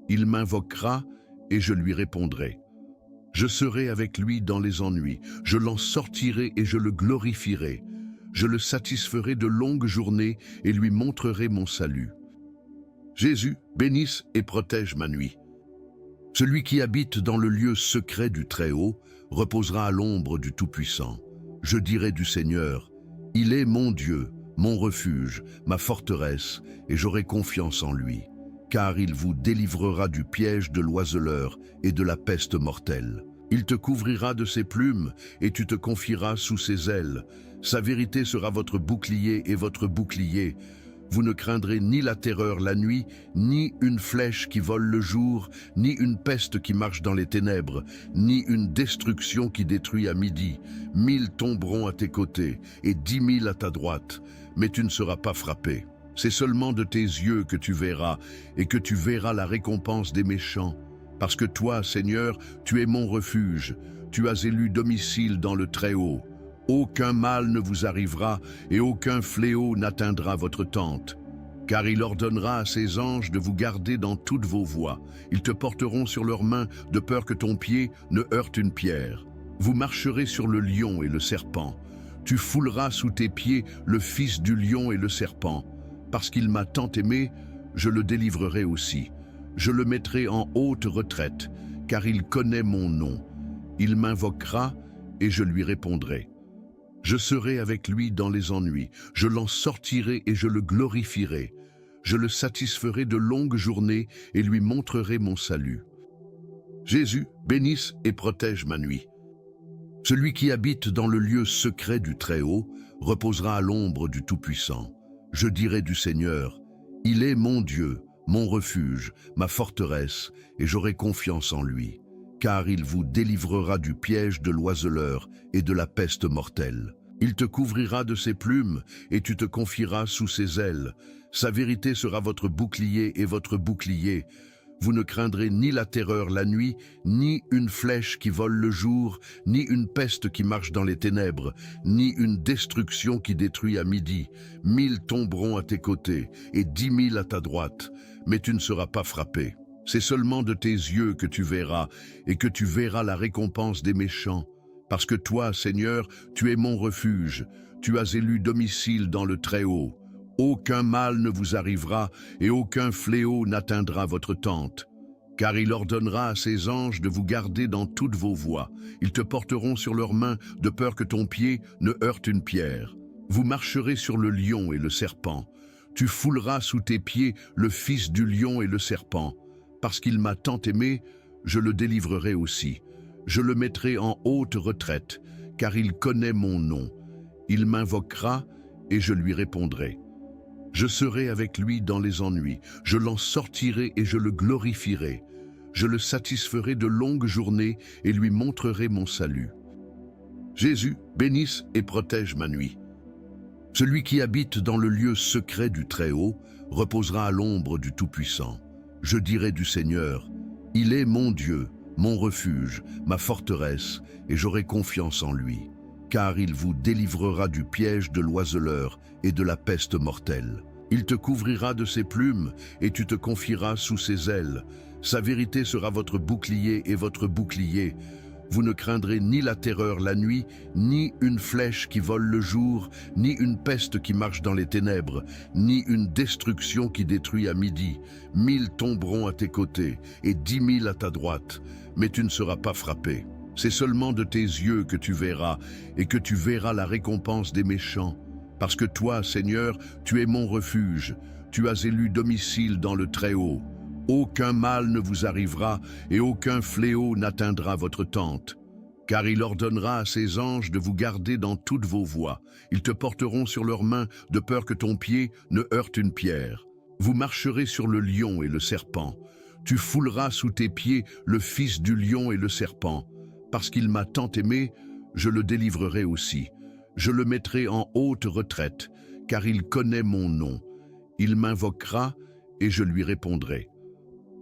Il m'invoquera et je lui répondrai. Je serai avec lui dans les ennuis, je l'en sortirai et je le glorifierai. Je le satisferai de longues journées et lui montrerai mon salut. Jésus, bénisse et protège ma nuit. Celui qui habite dans le lieu secret du Très-Haut reposera à l'ombre du Tout-Puissant. Je dirai du Seigneur, il est mon Dieu, mon refuge, ma forteresse, et j'aurai confiance en lui. Car il vous délivrera du piège de l'oiseleur et de la peste mortelle. Il te couvrira de ses plumes et tu te confieras sous ses ailes. Sa vérité sera votre bouclier et votre bouclier. Vous ne craindrez ni la terreur la nuit, ni une flèche qui vole le jour, ni une peste qui marche dans les ténèbres, ni une destruction qui détruit à midi. 1000 tomberont à tes côtés et 10 000 à ta droite, mais tu ne seras pas frappé. C'est seulement de tes yeux que tu verras, et que tu verras la récompense des méchants. Parce que toi, Seigneur, tu es mon refuge, tu as élu domicile dans le Très-Haut. Aucun mal ne vous arrivera, et aucun fléau n'atteindra votre tente. Car il ordonnera à ses anges de vous garder dans toutes vos voies. Ils te porteront sur leurs mains, de peur que ton pied ne heurte une pierre. Vous marcherez sur le lion et le serpent. Tu fouleras sous tes pieds le fils du lion et le serpent. Parce qu'il m'a tant aimé, je le délivrerai aussi. Je le mettrai en haute retraite, car il connaît mon nom. Il m'invoquera et je lui répondrai. Je serai avec lui dans les ennuis, je l'en sortirai et je le glorifierai. Je le satisferai de longues journées et lui montrerai mon salut. Jésus, bénisse et protège ma nuit. Celui qui habite dans le lieu secret du Très-Haut reposera à l'ombre du Tout-Puissant. Je dirai du Seigneur, il est mon Dieu, mon refuge, ma forteresse, et j'aurai confiance en lui, car il vous délivrera du piège de l'oiseleur et de la peste mortelle. Il te couvrira de ses plumes, et tu te confieras sous ses ailes. Sa vérité sera votre bouclier et votre bouclier. Vous ne craindrez ni la terreur la nuit, ni une flèche qui vole le jour, ni une peste qui marche dans les ténèbres, ni une destruction qui détruit à midi. 1000 tomberont à tes côtés, et 10 000 à ta droite, mais tu ne seras pas frappé. C'est seulement de tes yeux que tu verras, et que tu verras la récompense des méchants. Parce que toi, Seigneur, tu es mon refuge, tu as élu domicile dans le Très-Haut. Aucun mal ne vous arrivera et aucun fléau n'atteindra votre tente. Car il ordonnera à ses anges de vous garder dans toutes vos voies. Ils te porteront sur leurs mains de peur que ton pied ne heurte une pierre. Vous marcherez sur le lion et le serpent. Tu fouleras sous tes pieds le fils du lion et le serpent. Parce qu'il m'a tant aimé, je le délivrerai aussi. Je le mettrai en haute retraite, car il connaît mon nom. Il m'invoquera et je lui répondrai. Je serai avec lui dans les ennuis, je l'en sortirai et je le glorifierai. Je le satisferai de longues journées et lui montrerai mon salut. Jésus, bénisse et protège ma nuit. Celui qui habite dans le lieu secret du Très-Haut reposera à l'ombre du Tout-Puissant. Je dirai du Seigneur, il est mon Dieu, mon refuge, ma forteresse, et j'aurai confiance en lui. Car il vous délivrera du piège de l'oiseleur et de la peste mortelle. Il te couvrira de ses plumes, et tu te confieras sous ses ailes. Sa vérité sera votre bouclier et votre bouclier. Vous ne craindrez ni la terreur la nuit, ni une flèche qui vole le jour, ni une peste qui marche dans les ténèbres, ni une destruction qui détruit à midi. 1000 tomberont à tes côtés, et 10 000 à ta droite, mais tu ne seras pas frappé. C'est seulement de tes yeux que tu verras, et que tu verras la récompense des méchants. Parce que toi, Seigneur, tu es mon refuge, tu as élu domicile dans le Très-Haut. Aucun mal ne vous arrivera, et aucun fléau n'atteindra votre tente. Car il ordonnera à ses anges de vous garder dans toutes vos voies. Ils te porteront sur leurs mains, de peur que ton pied ne heurte une pierre. Vous marcherez sur le lion et le serpent. Tu fouleras sous tes pieds le fils du lion et le serpent. Parce qu'il m'a tant aimé, je le délivrerai aussi. Je le mettrai en haute retraite, car il connaît mon nom. Il m'invoquera et je lui répondrai.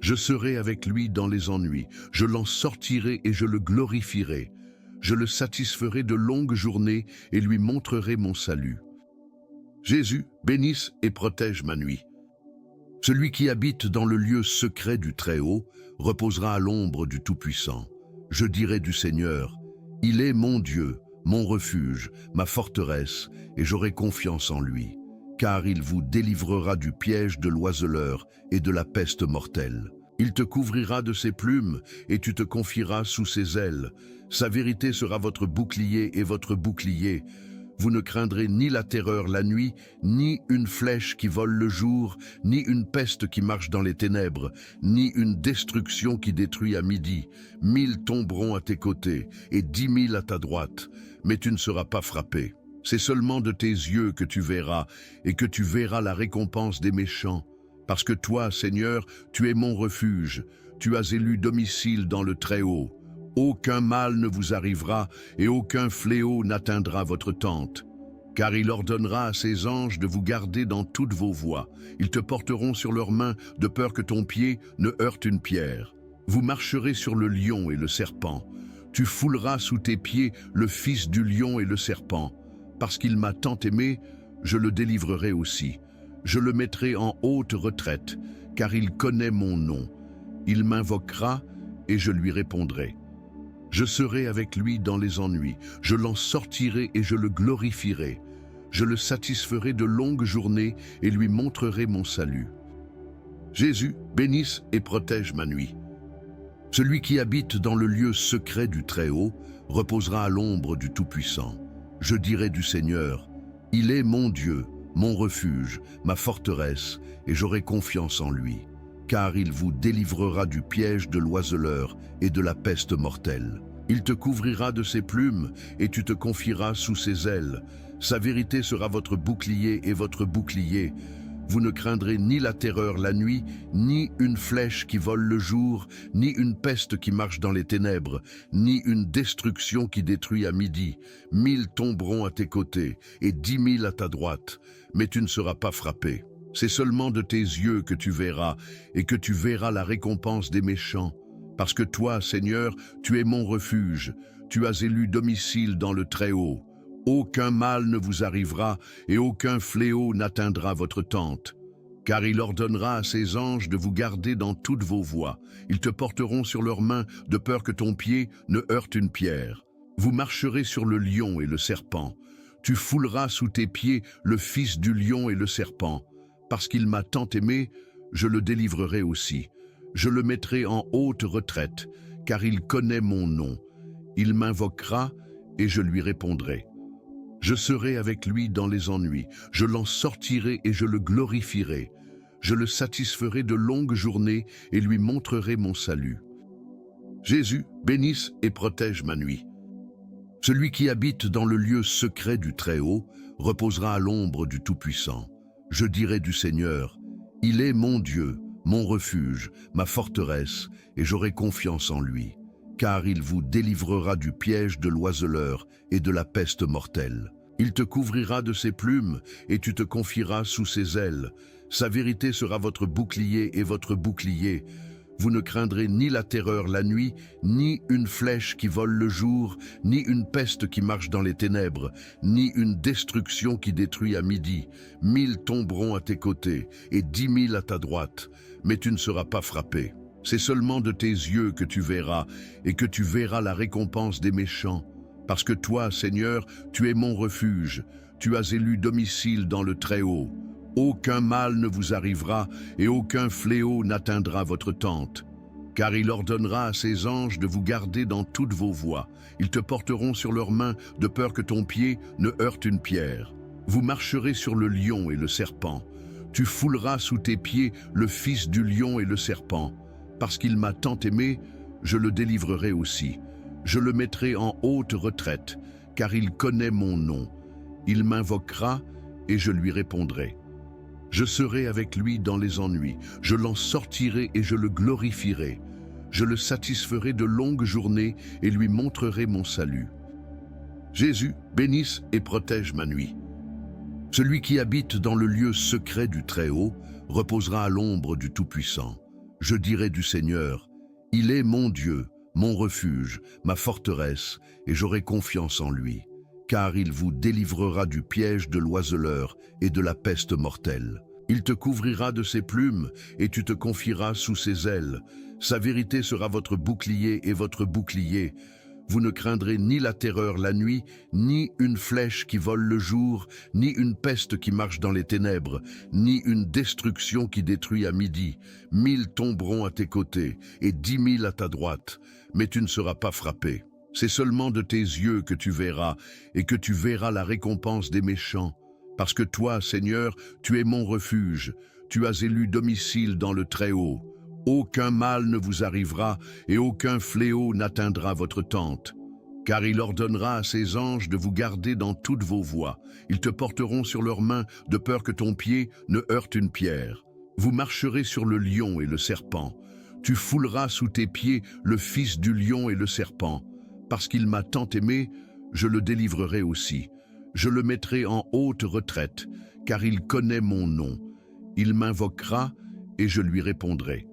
Je serai avec lui dans les ennuis, je l'en sortirai et je le glorifierai. Je le satisferai de longues journées et lui montrerai mon salut. Jésus, bénisse et protège ma nuit. Celui qui habite dans le lieu secret du Très-Haut reposera à l'ombre du Tout-Puissant. Je dirai du Seigneur, il est mon Dieu, mon refuge, ma forteresse, et j'aurai confiance en lui. Car il vous délivrera du piège de l'oiseleur et de la peste mortelle. Il te couvrira de ses plumes, et tu te confieras sous ses ailes. Sa vérité sera votre bouclier et votre bouclier. Vous ne craindrez ni la terreur la nuit, ni une flèche qui vole le jour, ni une peste qui marche dans les ténèbres, ni une destruction qui détruit à midi. 1000 tomberont à tes côtés, et 10 000 à ta droite, mais tu ne seras pas frappé. C'est seulement de tes yeux que tu verras, et que tu verras la récompense des méchants. Parce que toi, Seigneur, tu es mon refuge, tu as élu domicile dans le Très-Haut. Aucun mal ne vous arrivera, et aucun fléau n'atteindra votre tente. Car il ordonnera à ses anges de vous garder dans toutes vos voies. Ils te porteront sur leurs mains, de peur que ton pied ne heurte une pierre. Vous marcherez sur le lion et le serpent. Tu fouleras sous tes pieds le fils du lion et le serpent. Parce qu'il m'a tant aimé, je le délivrerai aussi. Je le mettrai en haute retraite, car il connaît mon nom. Il m'invoquera et je lui répondrai. Je serai avec lui dans les ennuis, je l'en sortirai et je le glorifierai. Je le satisferai de longues journées et lui montrerai mon salut. Jésus, bénisse et protège ma nuit. Celui qui habite dans le lieu secret du Très-Haut reposera à l'ombre du Tout-Puissant. Je dirai du Seigneur, il est mon Dieu, mon refuge, ma forteresse, et j'aurai confiance en lui, car il vous délivrera du piège de l'oiseleur et de la peste mortelle. Il te couvrira de ses plumes, et tu te confieras sous ses ailes. Sa vérité sera votre bouclier et votre bouclier. Vous ne craindrez ni la terreur la nuit, ni une flèche qui vole le jour, ni une peste qui marche dans les ténèbres, ni une destruction qui détruit à midi. 1000 tomberont à tes côtés, et 10 000 à ta droite, mais tu ne seras pas frappé. C'est seulement de tes yeux que tu verras, et que tu verras la récompense des méchants. Parce que toi, Seigneur, tu es mon refuge, tu as élu domicile dans le Très-Haut. Aucun mal ne vous arrivera et aucun fléau n'atteindra votre tente. Car il ordonnera à ses anges de vous garder dans toutes vos voies. Ils te porteront sur leurs mains de peur que ton pied ne heurte une pierre. Vous marcherez sur le lion et le serpent. Tu fouleras sous tes pieds le fils du lion et le serpent. Parce qu'il m'a tant aimé, je le délivrerai aussi. Je le mettrai en haute retraite, car il connaît mon nom. Il m'invoquera et je lui répondrai. Je serai avec lui dans les ennuis, je l'en sortirai et je le glorifierai. Je le satisferai de longues journées et lui montrerai mon salut. Jésus, bénisse et protège ma nuit. Celui qui habite dans le lieu secret du Très-Haut reposera à l'ombre du Tout-Puissant. Je dirai du Seigneur, il est mon Dieu, mon refuge, ma forteresse, et j'aurai confiance en lui. Car il vous délivrera du piège de l'oiseleur et de la peste mortelle. Il te couvrira de ses plumes, et tu te confieras sous ses ailes. Sa vérité sera votre bouclier et votre bouclier. Vous ne craindrez ni la terreur la nuit, ni une flèche qui vole le jour, ni une peste qui marche dans les ténèbres, ni une destruction qui détruit à midi. 1000 tomberont à tes côtés, et 10 000 à ta droite, mais tu ne seras pas frappé. C'est seulement de tes yeux que tu verras, et que tu verras la récompense des méchants. Parce que toi, Seigneur, tu es mon refuge, tu as élu domicile dans le Très-Haut. Aucun mal ne vous arrivera, et aucun fléau n'atteindra votre tente. Car il ordonnera à ses anges de vous garder dans toutes vos voies. Ils te porteront sur leurs mains, de peur que ton pied ne heurte une pierre. Vous marcherez sur le lion et le serpent. Tu fouleras sous tes pieds le fils du lion et le serpent. Parce qu'il m'a tant aimé, je le délivrerai aussi. Je le mettrai en haute retraite, car il connaît mon nom. Il m'invoquera et je lui répondrai. Je serai avec lui dans les ennuis, je l'en sortirai et je le glorifierai. Je le satisferai de longues journées et lui montrerai mon salut. Jésus, bénisse et protège ma nuit. Celui qui habite dans le lieu secret du Très-Haut reposera à l'ombre du Tout-Puissant. Je dirai du Seigneur, il est mon Dieu, mon refuge, ma forteresse, et j'aurai confiance en lui, car il vous délivrera du piège de l'oiseleur et de la peste mortelle. Il te couvrira de ses plumes, et tu te confieras sous ses ailes. Sa vérité sera votre bouclier et votre bouclier. Vous ne craindrez ni la terreur la nuit, ni une flèche qui vole le jour, ni une peste qui marche dans les ténèbres, ni une destruction qui détruit à midi. 1000 tomberont à tes côtés, et 10 000 à ta droite, mais tu ne seras pas frappé. C'est seulement de tes yeux que tu verras, et que tu verras la récompense des méchants. Parce que toi, Seigneur, tu es mon refuge, tu as élu domicile dans le Très-Haut. Aucun mal ne vous arrivera et aucun fléau n'atteindra votre tente. Car il ordonnera à ses anges de vous garder dans toutes vos voies. Ils te porteront sur leurs mains de peur que ton pied ne heurte une pierre. Vous marcherez sur le lion et le serpent. Tu fouleras sous tes pieds le fils du lion et le serpent. Parce qu'il m'a tant aimé, je le délivrerai aussi. Je le mettrai en haute retraite, car il connaît mon nom. Il m'invoquera et je lui répondrai.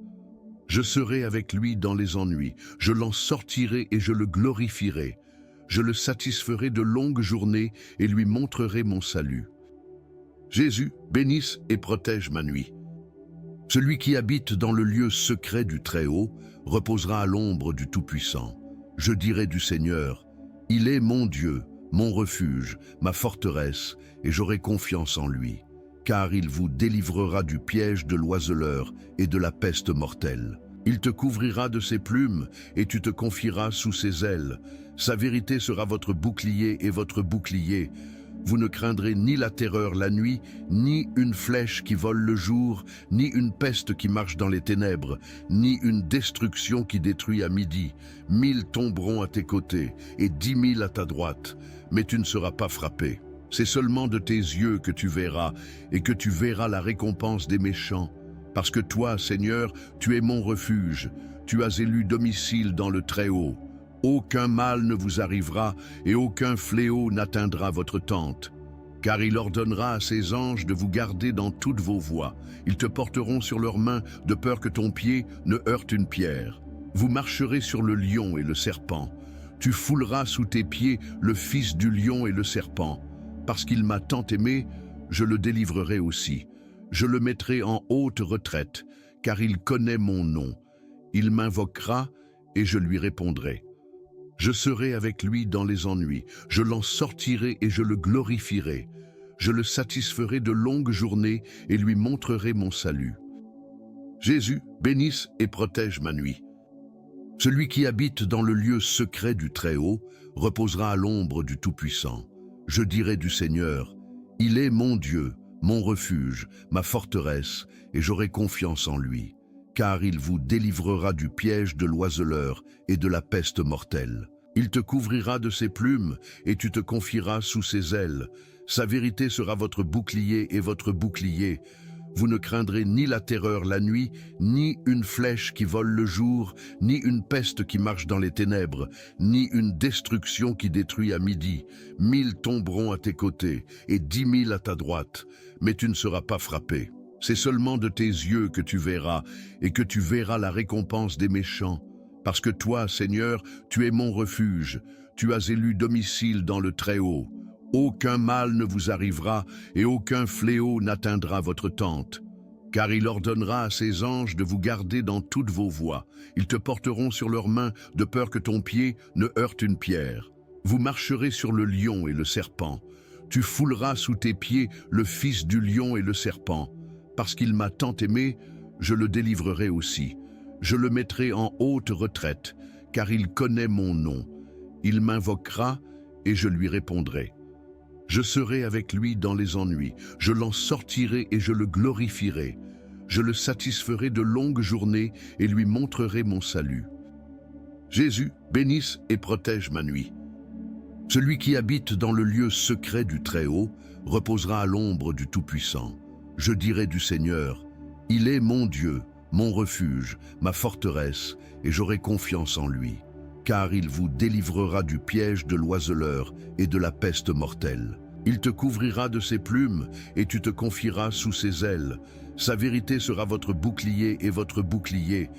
Je serai avec lui dans les ennuis, je l'en sortirai et je le glorifierai. Je le satisferai de longues journées et lui montrerai mon salut. Jésus, bénisse et protège ma nuit. Celui qui habite dans le lieu secret du Très-Haut reposera à l'ombre du Tout-Puissant. Je dirai du Seigneur, il est mon Dieu, mon refuge, ma forteresse, et j'aurai confiance en lui. car il vous délivrera du piège de l'oiseleur et de la peste mortelle. Il te couvrira de ses plumes, et tu te confieras sous ses ailes. Sa vérité sera votre bouclier et votre bouclier. Vous ne craindrez ni la terreur la nuit, ni une flèche qui vole le jour, ni une peste qui marche dans les ténèbres, ni une destruction qui détruit à midi. 1000 tomberont à tes côtés, et 10 000 à ta droite, mais tu ne seras pas frappé. C'est seulement de tes yeux que tu verras, et que tu verras la récompense des méchants. Parce que toi, Seigneur, tu es mon refuge, tu as élu domicile dans le Très-Haut. Aucun mal ne vous arrivera et aucun fléau n'atteindra votre tente. Car il ordonnera à ses anges de vous garder dans toutes vos voies. Ils te porteront sur leurs mains de peur que ton pied ne heurte une pierre. Vous marcherez sur le lion et le serpent. Tu fouleras sous tes pieds le fils du lion et le serpent. Parce qu'il m'a tant aimé, je le délivrerai aussi. Je le mettrai en haute retraite, car il connaît mon nom. Il m'invoquera et je lui répondrai. Je serai avec lui dans les ennuis, je l'en sortirai et je le glorifierai. Je le satisferai de longues journées et lui montrerai mon salut. Jésus, bénisse et protège ma nuit. Celui qui habite dans le lieu secret du Très-Haut reposera à l'ombre du Tout-Puissant. Je dirai du Seigneur, il est mon Dieu, mon refuge, ma forteresse, et j'aurai confiance en lui. Car il vous délivrera du piège de l'oiseleur et de la peste mortelle. Il te couvrira de ses plumes, et tu te confieras sous ses ailes. Sa vérité sera votre bouclier et votre bouclier. Vous ne craindrez ni la terreur la nuit, ni une flèche qui vole le jour, ni une peste qui marche dans les ténèbres, ni une destruction qui détruit à midi. 1000 tomberont à tes côtés, et 10 000 à ta droite, mais tu ne seras pas frappé. C'est seulement de tes yeux que tu verras, et que tu verras la récompense des méchants. Parce que toi, Seigneur, tu es mon refuge, tu as élu domicile dans le Très-Haut. Aucun mal ne vous arrivera, et aucun fléau n'atteindra votre tente. Car il ordonnera à ses anges de vous garder dans toutes vos voies. Ils te porteront sur leurs mains, de peur que ton pied ne heurte une pierre. Vous marcherez sur le lion et le serpent. Tu fouleras sous tes pieds le fils du lion et le serpent. Parce qu'il m'a tant aimé, je le délivrerai aussi. Je le mettrai en haute retraite, car il connaît mon nom. Il m'invoquera et je lui répondrai. Je serai avec lui dans les ennuis, je l'en sortirai et je le glorifierai. Je le satisferai de longues journées et lui montrerai mon salut. Jésus, bénisse et protège ma nuit. Celui qui habite dans le lieu secret du Très-Haut reposera à l'ombre du Tout-Puissant. Je dirai du Seigneur, il est mon Dieu, mon refuge, ma forteresse, et j'aurai confiance en lui. Car il vous délivrera du piège de l'oiseleur et de la peste mortelle. Il te couvrira de ses plumes, et tu te confieras sous ses ailes. Sa vérité sera votre bouclier et votre bouclier.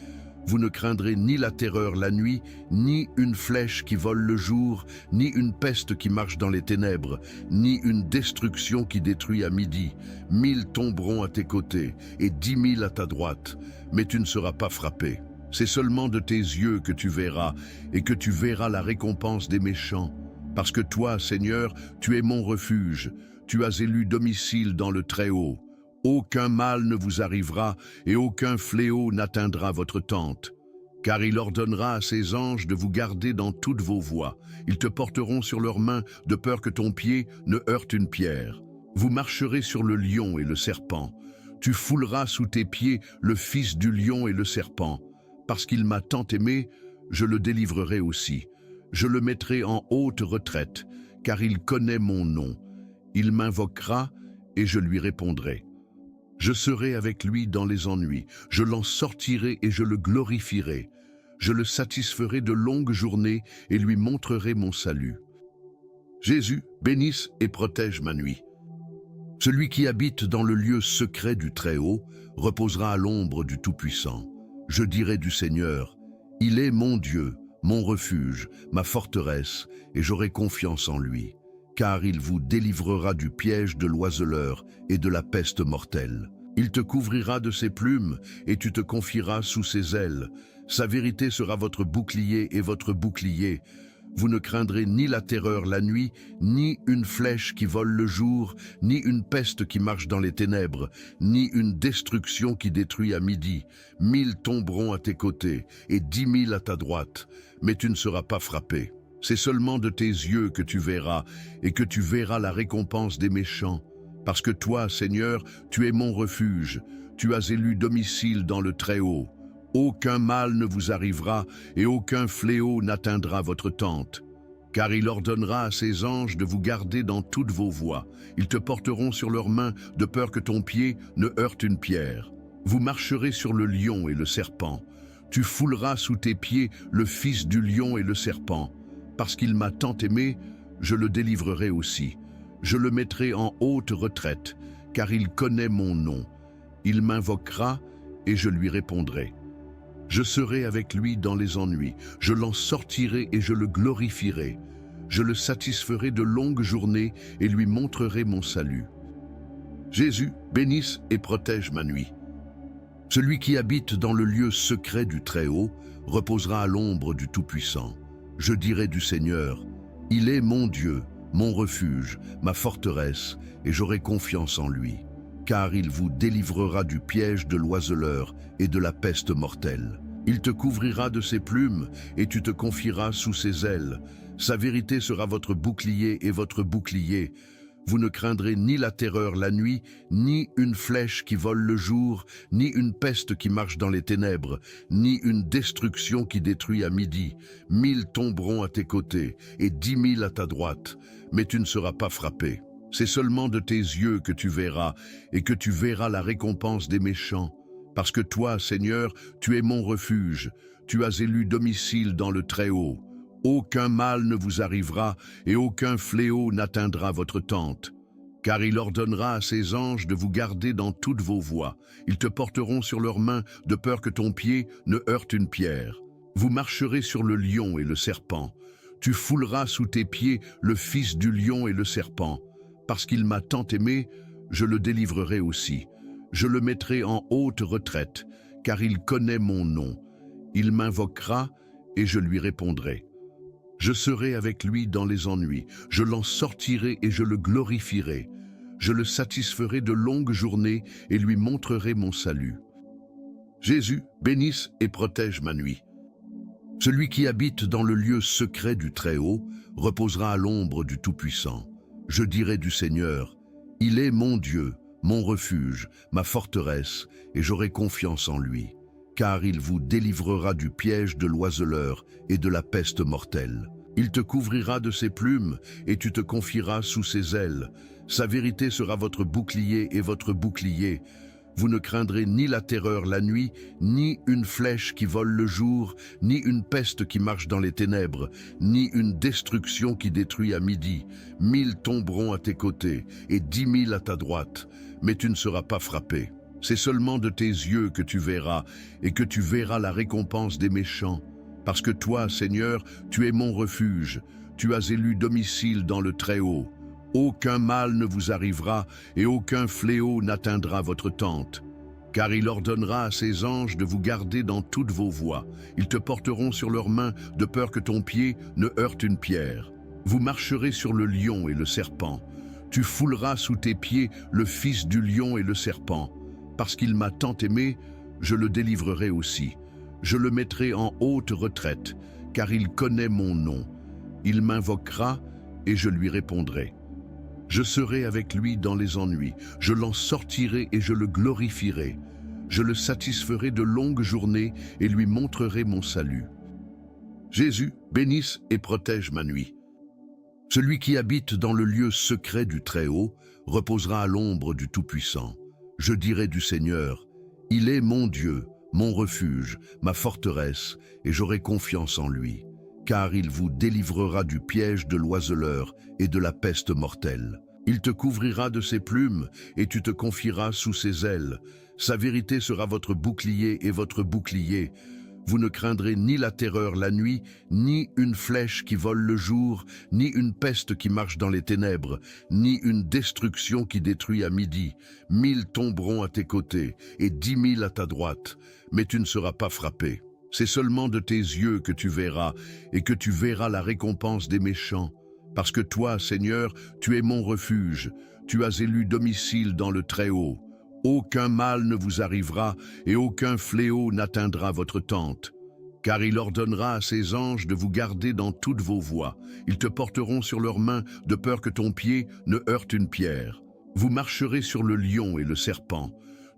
Vous ne craindrez ni la terreur la nuit, ni une flèche qui vole le jour, ni une peste qui marche dans les ténèbres, ni une destruction qui détruit à midi. 1000 tomberont à tes côtés, et 10 000 à ta droite, mais tu ne seras pas frappé. C'est seulement de tes yeux que tu verras, et que tu verras la récompense des méchants. Parce que toi, Seigneur, tu es mon refuge, tu as élu domicile dans le Très-Haut. Aucun mal ne vous arrivera, et aucun fléau n'atteindra votre tente. Car il ordonnera à ses anges de vous garder dans toutes vos voies. Ils te porteront sur leurs mains, de peur que ton pied ne heurte une pierre. Vous marcherez sur le lion et le serpent. Tu fouleras sous tes pieds le fils du lion et le serpent. Parce qu'il m'a tant aimé, je le délivrerai aussi. Je le mettrai en haute retraite, car il connaît mon nom. Il m'invoquera et je lui répondrai. Je serai avec lui dans les ennuis, je l'en sortirai et je le glorifierai. Je le satisferai de longues journées et lui montrerai mon salut. Jésus, bénisse et protège ma nuit. Celui qui habite dans le lieu secret du Très-Haut reposera à l'ombre du Tout-Puissant. Je dirai du Seigneur, il est mon Dieu, mon refuge, ma forteresse, et j'aurai confiance en lui. Car il vous délivrera du piège de l'oiseleur et de la peste mortelle. Il te couvrira de ses plumes, et tu te confieras sous ses ailes. Sa vérité sera votre bouclier et votre bouclier. Vous ne craindrez ni la terreur la nuit, ni une flèche qui vole le jour, ni une peste qui marche dans les ténèbres, ni une destruction qui détruit à midi. 1000 tomberont à tes côtés et 10 000 à ta droite, mais tu ne seras pas frappé. C'est seulement de tes yeux que tu verras, et que tu verras la récompense des méchants. Parce que toi, Seigneur, tu es mon refuge, tu as élu domicile dans le Très-Haut. Aucun mal ne vous arrivera, et aucun fléau n'atteindra votre tente. Car il ordonnera à ses anges de vous garder dans toutes vos voies. Ils te porteront sur leurs mains, de peur que ton pied ne heurte une pierre. Vous marcherez sur le lion et le serpent. Tu fouleras sous tes pieds le fils du lion et le serpent. Parce qu'il m'a tant aimé, je le délivrerai aussi. Je le mettrai en haute retraite, car il connaît mon nom. Il m'invoquera et je lui répondrai. Je serai avec lui dans les ennuis, je l'en sortirai et je le glorifierai. Je le satisferai de longues journées et lui montrerai mon salut. Jésus, bénisse et protège ma nuit. Celui qui habite dans le lieu secret du Très-Haut reposera à l'ombre du Tout-Puissant. Je dirai du Seigneur, il est mon Dieu, mon refuge, ma forteresse, et j'aurai confiance en lui. Car il vous délivrera du piège de l'oiseleur et de la peste mortelle. Il te couvrira de ses plumes et tu te confieras sous ses ailes. Sa vérité sera votre bouclier et votre bouclier. Vous ne craindrez ni la terreur la nuit, ni une flèche qui vole le jour, ni une peste qui marche dans les ténèbres, ni une destruction qui détruit à midi. 1000 tomberont à tes côtés et 10 000 à ta droite, mais tu ne seras pas frappé. C'est seulement de tes yeux que tu verras, et que tu verras la récompense des méchants. Parce que toi, Seigneur, tu es mon refuge, tu as élu domicile dans le Très-Haut. Aucun mal ne vous arrivera, et aucun fléau n'atteindra votre tente. Car il ordonnera à ses anges de vous garder dans toutes vos voies. Ils te porteront sur leurs mains, de peur que ton pied ne heurte une pierre. Vous marcherez sur le lion et le serpent. Tu fouleras sous tes pieds le fils du lion et le serpent. Parce qu'il m'a tant aimé, je le délivrerai aussi. Je le mettrai en haute retraite, car il connaît mon nom. Il m'invoquera et je lui répondrai. Je serai avec lui dans les ennuis, je l'en sortirai et je le glorifierai. Je le satisferai de longues journées et lui montrerai mon salut. Jésus, bénisse et protège ma nuit. Celui qui habite dans le lieu secret du Très-Haut reposera à l'ombre du Tout-Puissant. Je dirai du Seigneur, il est mon Dieu, mon refuge, ma forteresse, et j'aurai confiance en lui. Car il vous délivrera du piège de l'oiseleur et de la peste mortelle. Il te couvrira de ses plumes et tu te confieras sous ses ailes. Sa vérité sera votre bouclier et votre bouclier. Vous ne craindrez ni la terreur la nuit, ni une flèche qui vole le jour, ni une peste qui marche dans les ténèbres, ni une destruction qui détruit à midi. 1000 tomberont à tes côtés et 10 000 à ta droite, mais tu ne seras pas frappé. C'est seulement de tes yeux que tu verras, et que tu verras la récompense des méchants. Parce que toi, Seigneur, tu es mon refuge, tu as élu domicile dans le Très-Haut. Aucun mal ne vous arrivera, et aucun fléau n'atteindra votre tente. Car il ordonnera à ses anges de vous garder dans toutes vos voies. Ils te porteront sur leurs mains, de peur que ton pied ne heurte une pierre. Vous marcherez sur le lion et le serpent. Tu fouleras sous tes pieds le fils du lion et le serpent. Parce qu'il m'a tant aimé, je le délivrerai aussi. Je le mettrai en haute retraite, car il connaît mon nom. Il m'invoquera et je lui répondrai. Je serai avec lui dans les ennuis, je l'en sortirai et je le glorifierai. Je le satisferai de longues journées et lui montrerai mon salut. Jésus, bénisse et protège ma nuit. Celui qui habite dans le lieu secret du Très-Haut reposera à l'ombre du Tout-Puissant. Je dirai du Seigneur, il est mon Dieu, mon refuge, ma forteresse, et j'aurai confiance en lui. Car il vous délivrera du piège de l'oiseleur et de la peste mortelle. Il te couvrira de ses plumes et tu te confieras sous ses ailes. Sa vérité sera votre bouclier et votre bouclier. Vous ne craindrez ni la terreur la nuit, ni une flèche qui vole le jour, ni une peste qui marche dans les ténèbres, ni une destruction qui détruit à midi. 1000 tomberont à tes côtés et 10 000 à ta droite, mais tu ne seras pas frappé. C'est seulement de tes yeux que tu verras, et que tu verras la récompense des méchants. Parce que toi, Seigneur, tu es mon refuge, tu as élu domicile dans le Très-Haut. Aucun mal ne vous arrivera, et aucun fléau n'atteindra votre tente. Car il ordonnera à ses anges de vous garder dans toutes vos voies. Ils te porteront sur leurs mains, de peur que ton pied ne heurte une pierre. Vous marcherez sur le lion et le serpent.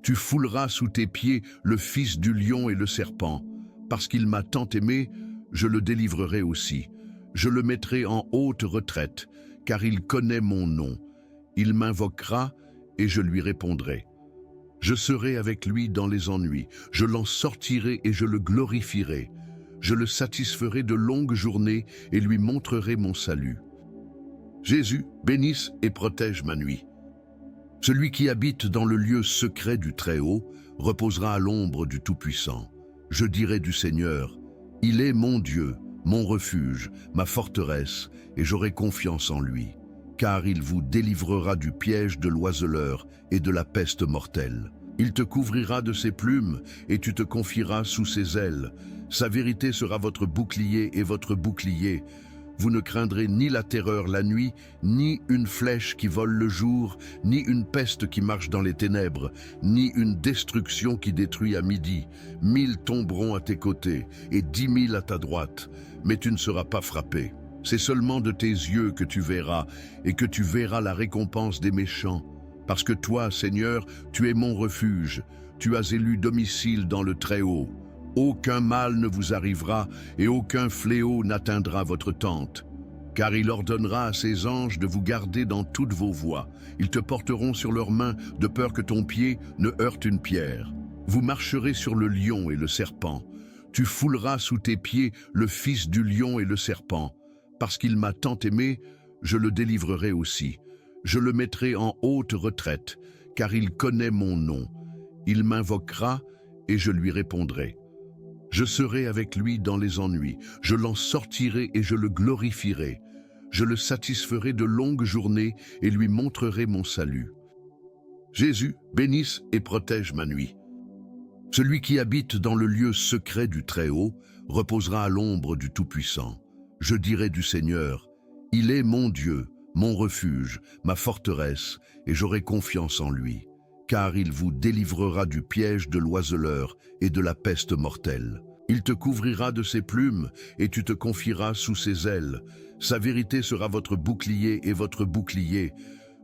Tu fouleras sous tes pieds le fils du lion et le serpent. Parce qu'il m'a tant aimé, je le délivrerai aussi. Je le mettrai en haute retraite, car il connaît mon nom. Il m'invoquera et je lui répondrai. Je serai avec lui dans les ennuis, je l'en sortirai et je le glorifierai. Je le satisferai de longues journées et lui montrerai mon salut. Jésus, bénisse et protège ma nuit. Celui qui habite dans le lieu secret du Très-Haut reposera à l'ombre du Tout-Puissant. Je dirai du Seigneur, il est mon Dieu, mon refuge, ma forteresse, et j'aurai confiance en lui. Car il vous délivrera du piège de l'oiseleur et de la peste mortelle. Il te couvrira de ses plumes, et tu te confieras sous ses ailes. Sa vérité sera votre bouclier et votre bouclier. Vous ne craindrez ni la terreur la nuit, ni une flèche qui vole le jour, ni une peste qui marche dans les ténèbres, ni une destruction qui détruit à midi. 1000 tomberont à tes côtés, et 10 000 à ta droite, mais tu ne seras pas frappé. C'est seulement de tes yeux que tu verras, et que tu verras la récompense des méchants. Parce que toi, Seigneur, tu es mon refuge, tu as élu domicile dans le Très-Haut. Aucun mal ne vous arrivera, et aucun fléau n'atteindra votre tente. Car il ordonnera à ses anges de vous garder dans toutes vos voies. Ils te porteront sur leurs mains, de peur que ton pied ne heurte une pierre. Vous marcherez sur le lion et le serpent. Tu fouleras sous tes pieds le fils du lion et le serpent. Parce qu'il m'a tant aimé, je le délivrerai aussi. Je le mettrai en haute retraite, car il connaît mon nom. Il m'invoquera et je lui répondrai. Je serai avec lui dans les ennuis, je l'en sortirai et je le glorifierai. Je le satisferai de longues journées et lui montrerai mon salut. Jésus, bénisse et protège ma nuit. Celui qui habite dans le lieu secret du Très-Haut reposera à l'ombre du Tout-Puissant. Je dirai du Seigneur, il est mon Dieu, mon refuge, ma forteresse, et j'aurai confiance en lui. Car il vous délivrera du piège de l'oiseleur et de la peste mortelle. Il te couvrira de ses plumes, et tu te confieras sous ses ailes. Sa vérité sera votre bouclier et votre bouclier.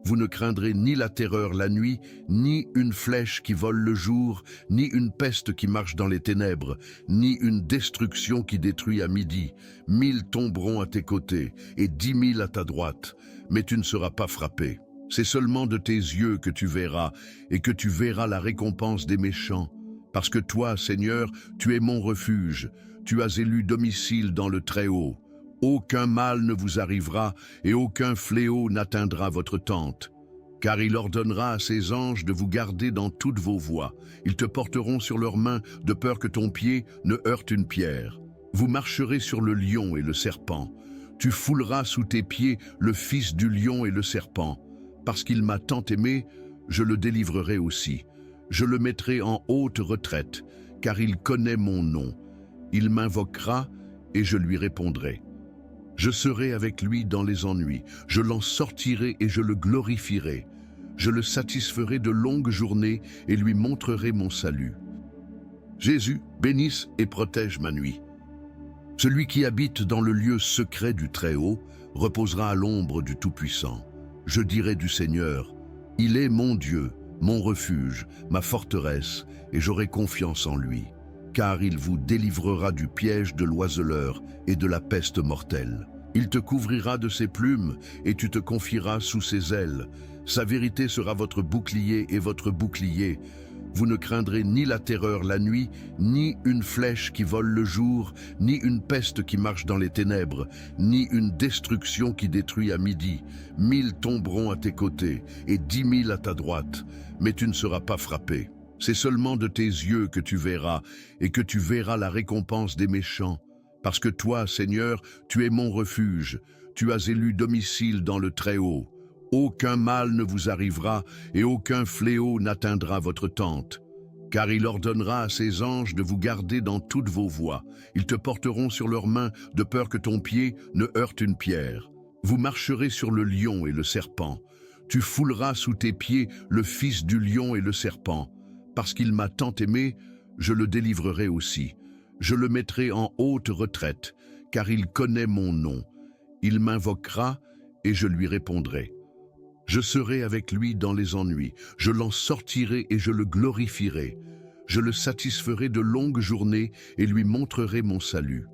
Vous ne craindrez ni la terreur la nuit, ni une flèche qui vole le jour, ni une peste qui marche dans les ténèbres, ni une destruction qui détruit à midi. 1000 tomberont à tes côtés, et 10 000 à ta droite, mais tu ne seras pas frappé. C'est seulement de tes yeux que tu verras, et que tu verras la récompense des méchants. Parce que toi, Seigneur, tu es mon refuge, tu as élu domicile dans le Très-Haut. Aucun mal ne vous arrivera, et aucun fléau n'atteindra votre tente. Car il ordonnera à ses anges de vous garder dans toutes vos voies. Ils te porteront sur leurs mains, de peur que ton pied ne heurte une pierre. Vous marcherez sur le lion et le serpent. Tu fouleras sous tes pieds le fils du lion et le serpent. Parce qu'il m'a tant aimé, je le délivrerai aussi. Je le mettrai en haute retraite, car il connaît mon nom. Il m'invoquera et je lui répondrai. Je serai avec lui dans les ennuis, je l'en sortirai et je le glorifierai. Je le satisferai de longues journées et lui montrerai mon salut. Jésus, bénisse et protège ma nuit. Celui qui habite dans le lieu secret du Très-Haut reposera à l'ombre du Tout-Puissant. Je dirai du Seigneur, il est mon Dieu, mon refuge, ma forteresse, et j'aurai confiance en lui. Car il vous délivrera du piège de l'oiseleur et de la peste mortelle. Il te couvrira de ses plumes, et tu te confieras sous ses ailes. Sa vérité sera votre bouclier et votre bouclier. Vous ne craindrez ni la terreur la nuit, ni une flèche qui vole le jour, ni une peste qui marche dans les ténèbres, ni une destruction qui détruit à midi. 1000 tomberont à tes côtés, et 10 000 à ta droite, mais tu ne seras pas frappé. C'est seulement de tes yeux que tu verras, et que tu verras la récompense des méchants. Parce que toi, Seigneur, tu es mon refuge, tu as élu domicile dans le Très-Haut. Aucun mal ne vous arrivera, et aucun fléau n'atteindra votre tente. Car il ordonnera à ses anges de vous garder dans toutes vos voies. Ils te porteront sur leurs mains, de peur que ton pied ne heurte une pierre. Vous marcherez sur le lion et le serpent. Tu fouleras sous tes pieds le fils du lion et le serpent. Parce qu'il m'a tant aimé, je le délivrerai aussi. Je le mettrai en haute retraite, car il connaît mon nom. Il m'invoquera et je lui répondrai. Je serai avec lui dans les ennuis, je l'en sortirai et je le glorifierai. Je le satisferai de longues journées et lui montrerai mon salut.